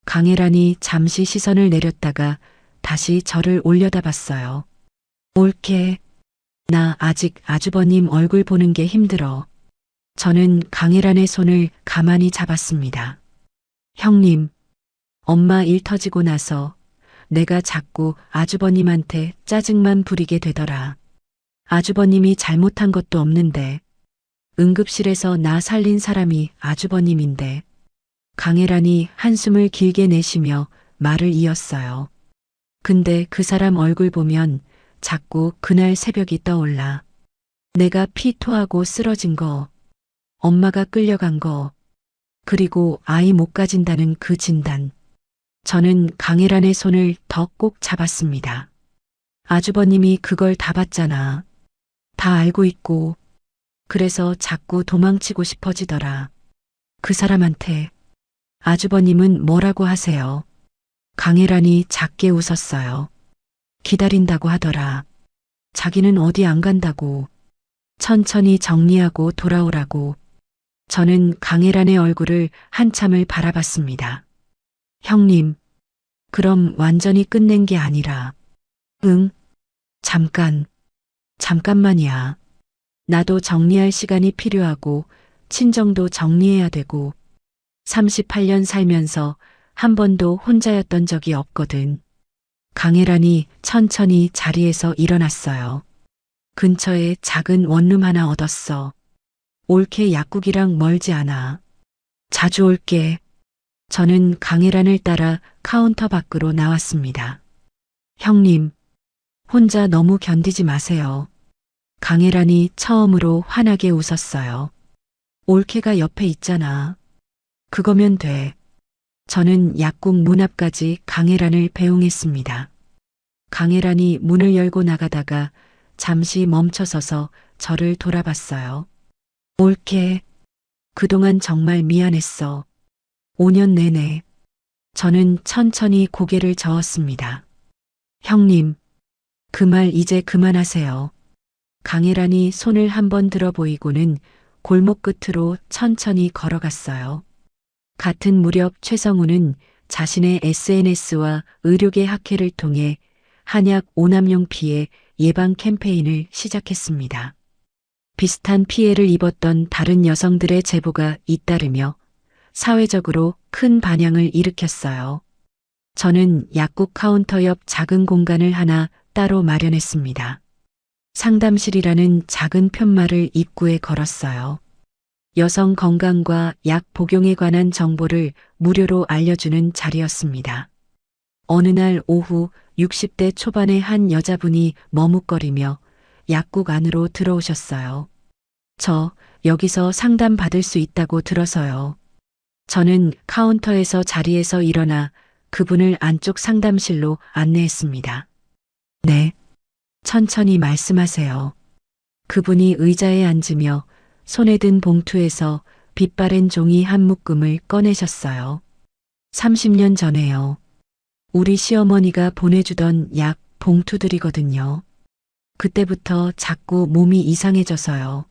강혜란이 잠시 시선을 내렸다가 다시 저를 올려다봤어요. 올케, 나 아직 아주버님 얼굴 보는 게 힘들어. 저는 강혜란의 손을 가만히 잡았습니다. 형님, 엄마 일 터지고 나서 내가 자꾸 아주버님한테 짜증만 부리게 되더라. 아주버님이 잘못한 것도 없는데 응급실에서 나 살린 사람이 아주버님인데. 강혜란이 한숨을 길게 내쉬며 말을 이었어요. 근데 그 사람 얼굴 보면 자꾸 그날 새벽이 떠올라. 내가 피 토하고 쓰러진 거, 엄마가 끌려간 거, 그리고 아이 못 가진다는 그 진단. 저는 강혜란의 손을 더 꼭 잡았습니다. 아주버님이 그걸 다 봤잖아. 다 알고 있고, 그래서 자꾸 도망치고 싶어지더라. 그 사람한테. 아주버님은 뭐라고 하세요? 강혜란이 작게 웃었어요. 기다린다고 하더라. 자기는 어디 안 간다고. 천천히 정리하고 돌아오라고. 저는 강혜란의 얼굴을 한참을 바라봤습니다. 형님, 그럼 완전히 끝낸 게 아니라. 응, 잠깐만이야. 나도 정리할 시간이 필요하고 친정도 정리해야 되고 38년 살면서 한 번도 혼자였던 적이 없거든. 강혜란이 천천히 자리에서 일어났어요. 근처에 작은 원룸 하나 얻었어. 올케 약국이랑 멀지 않아. 자주 올게. 저는 강혜란을 따라 카운터 밖으로 나왔습니다. 형님, 혼자 너무 견디지 마세요. 강혜란이 처음으로 환하게 웃었어요. 올케가 옆에 있잖아. 그거면 돼. 저는 약국 문 앞까지 강혜란을 배웅했습니다. 강혜란이 문을 열고 나가다가 잠시 멈춰서서 저를 돌아봤어요. 올케, 그동안 정말 미안했어. 5년 내내. 저는 천천히 고개를 저었습니다. 형님, 그 말 이제 그만하세요. 강혜란이 손을 한번 들어 보이고는 골목 끝으로 천천히 걸어갔어요. 같은 무렵 최성우는 자신의 SNS와 의료계 학회를 통해 한약 오남용 피해 예방 캠페인을 시작했습니다. 비슷한 피해를 입었던 다른 여성들의 제보가 잇따르며 사회적으로 큰 반향을 일으켰어요. 저는 약국 카운터 옆 작은 공간을 하나 따로 마련했습니다. 상담실이라는 작은 편말을 입구에 걸었어요. 여성 건강과 약 복용에 관한 정보를 무료로 알려주는 자리였습니다. 어느 날 오후 60대 초반의 한 여자분이 머뭇거리며 약국 안으로 들어오셨어요. 저 여기서 상담 받을 수 있다고 들어서요. 저는 카운터에서 자리에서 일어나 그분을 안쪽 상담실로 안내했습니다. 네. 천천히 말씀하세요. 그분이 의자에 앉으며 손에 든 봉투에서 빛바랜 종이 한 묶음을 꺼내셨어요. 30년 전에요. 우리 시어머니가 보내주던 약 봉투들이거든요. 그때부터 자꾸 몸이 이상해져서요.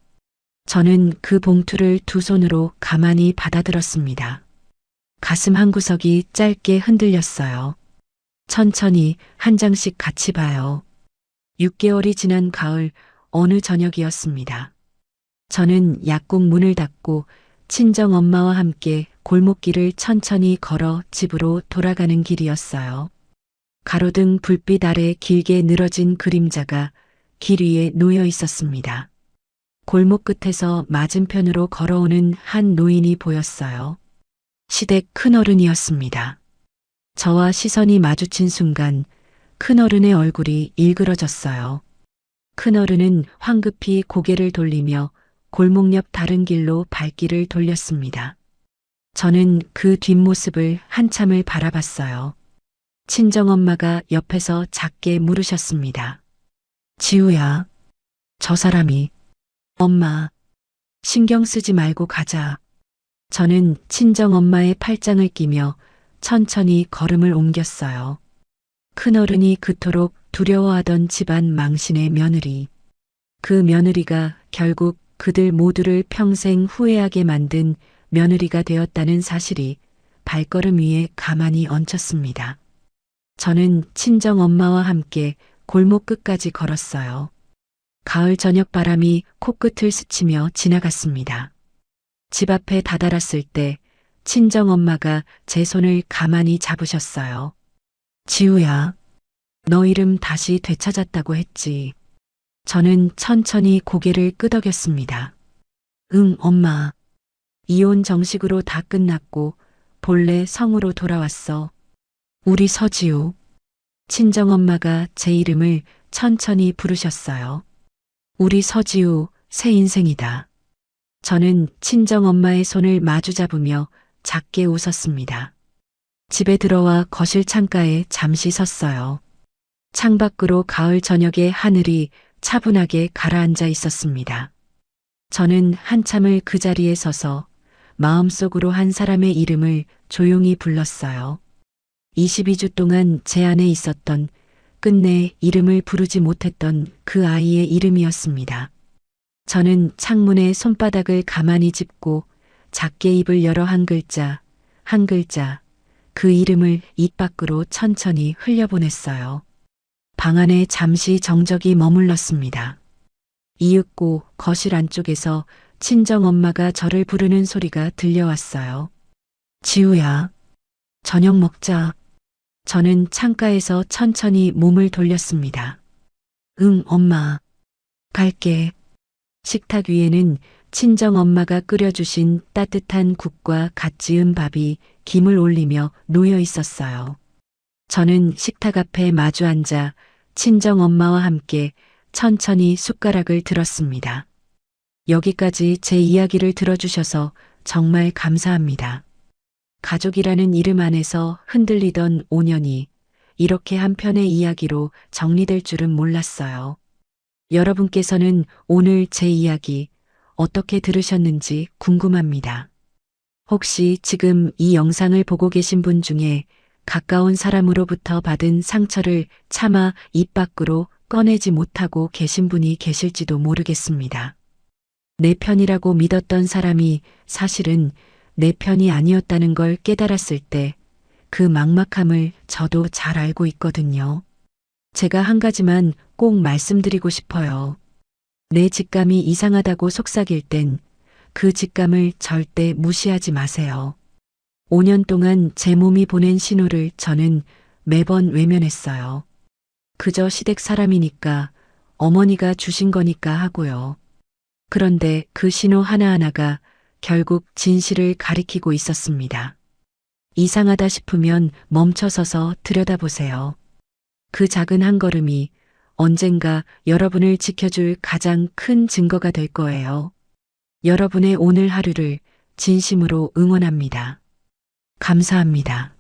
저는 그 봉투를 두 손으로 가만히 받아들었습니다. 가슴 한구석이 짧게 흔들렸어요. 천천히 한 장씩 같이 봐요. 6개월이 지난 가을 어느 저녁이었습니다. 저는 약국 문을 닫고 친정 엄마와 함께 골목길을 천천히 걸어 집으로 돌아가는 길이었어요. 가로등 불빛 아래 길게 늘어진 그림자가 길 위에 놓여 있었습니다. 골목 끝에서 맞은편으로 걸어오는 한 노인이 보였어요. 시댁 큰어른이었습니다. 저와 시선이 마주친 순간 큰어른의 얼굴이 일그러졌어요. 큰어른은 황급히 고개를 돌리며 골목 옆 다른 길로 발길을 돌렸습니다. 저는 그 뒷모습을 한참을 바라봤어요. 친정엄마가 옆에서 작게 물으셨습니다. 지우야, 저 사람이. 엄마, 신경 쓰지 말고 가자. 저는 친정엄마의 팔짱을 끼며 천천히 걸음을 옮겼어요. 큰어른이 그토록 두려워하던 집안 망신의 며느리. 그 며느리가 결국 그들 모두를 평생 후회하게 만든 며느리가 되었다는 사실이 발걸음 위에 가만히 얹혔습니다. 저는 친정엄마와 함께 골목 끝까지 걸었어요. 가을 저녁 바람이 코끝을 스치며 지나갔습니다. 집 앞에 다다랐을 때 친정엄마가 제 손을 가만히 잡으셨어요. 지우야, 너 이름 다시 되찾았다고 했지. 저는 천천히 고개를 끄덕였습니다. 응, 엄마. 이혼 정식으로 다 끝났고 본래 성으로 돌아왔어. 우리 서지우. 친정엄마가 제 이름을 천천히 부르셨어요. 우리 서지우, 새 인생이다. 저는 친정엄마의 손을 마주 잡으며 작게 웃었습니다. 집에 들어와 거실 창가에 잠시 섰어요. 창밖으로 가을 저녁의 하늘이 차분하게 가라앉아 있었습니다. 저는 한참을 그 자리에 서서 마음속으로 한 사람의 이름을 조용히 불렀어요. 22주 동안 제 안에 있었던 끝내 이름을 부르지 못했던 그 아이의 이름이었습니다. 저는 창문에 손바닥을 가만히 짚고 작게 입을 열어 한 글자, 한 글자, 그 이름을 입 밖으로 천천히 흘려보냈어요. 방 안에 잠시 정적이 머물렀습니다. 이윽고 거실 안쪽에서 친정엄마가 저를 부르는 소리가 들려왔어요. 지우야, 저녁 먹자. 저는 창가에서 천천히 몸을 돌렸습니다. 응, 엄마. 갈게. 식탁 위에는 친정엄마가 끓여주신 따뜻한 국과 갓 지은 밥이 김을 올리며 놓여 있었어요. 저는 식탁 앞에 마주 앉아 친정엄마와 함께 천천히 숟가락을 들었습니다. 여기까지 제 이야기를 들어주셔서 정말 감사합니다. 가족이라는 이름 안에서 흔들리던 5년이 이렇게 한 편의 이야기로 정리될 줄은 몰랐어요. 여러분께서는 오늘 제 이야기 어떻게 들으셨는지 궁금합니다. 혹시 지금 이 영상을 보고 계신 분 중에 가까운 사람으로부터 받은 상처를 차마 입 밖으로 꺼내지 못하고 계신 분이 계실지도 모르겠습니다. 내 편이라고 믿었던 사람이 사실은 내 편이 아니었다는 걸 깨달았을 때 그 막막함을 저도 잘 알고 있거든요. 제가 한 가지만 꼭 말씀드리고 싶어요. 내 직감이 이상하다고 속삭일 땐 그 직감을 절대 무시하지 마세요. 5년 동안 제 몸이 보낸 신호를 저는 매번 외면했어요. 그저 시댁 사람이니까, 어머니가 주신 거니까 하고요. 그런데 그 신호 하나하나가 결국 진실을 가리키고 있었습니다. 이상하다 싶으면 멈춰서서 들여다보세요. 그 작은 한 걸음이 언젠가 여러분을 지켜줄 가장 큰 증거가 될 거예요. 여러분의 오늘 하루를 진심으로 응원합니다. 감사합니다.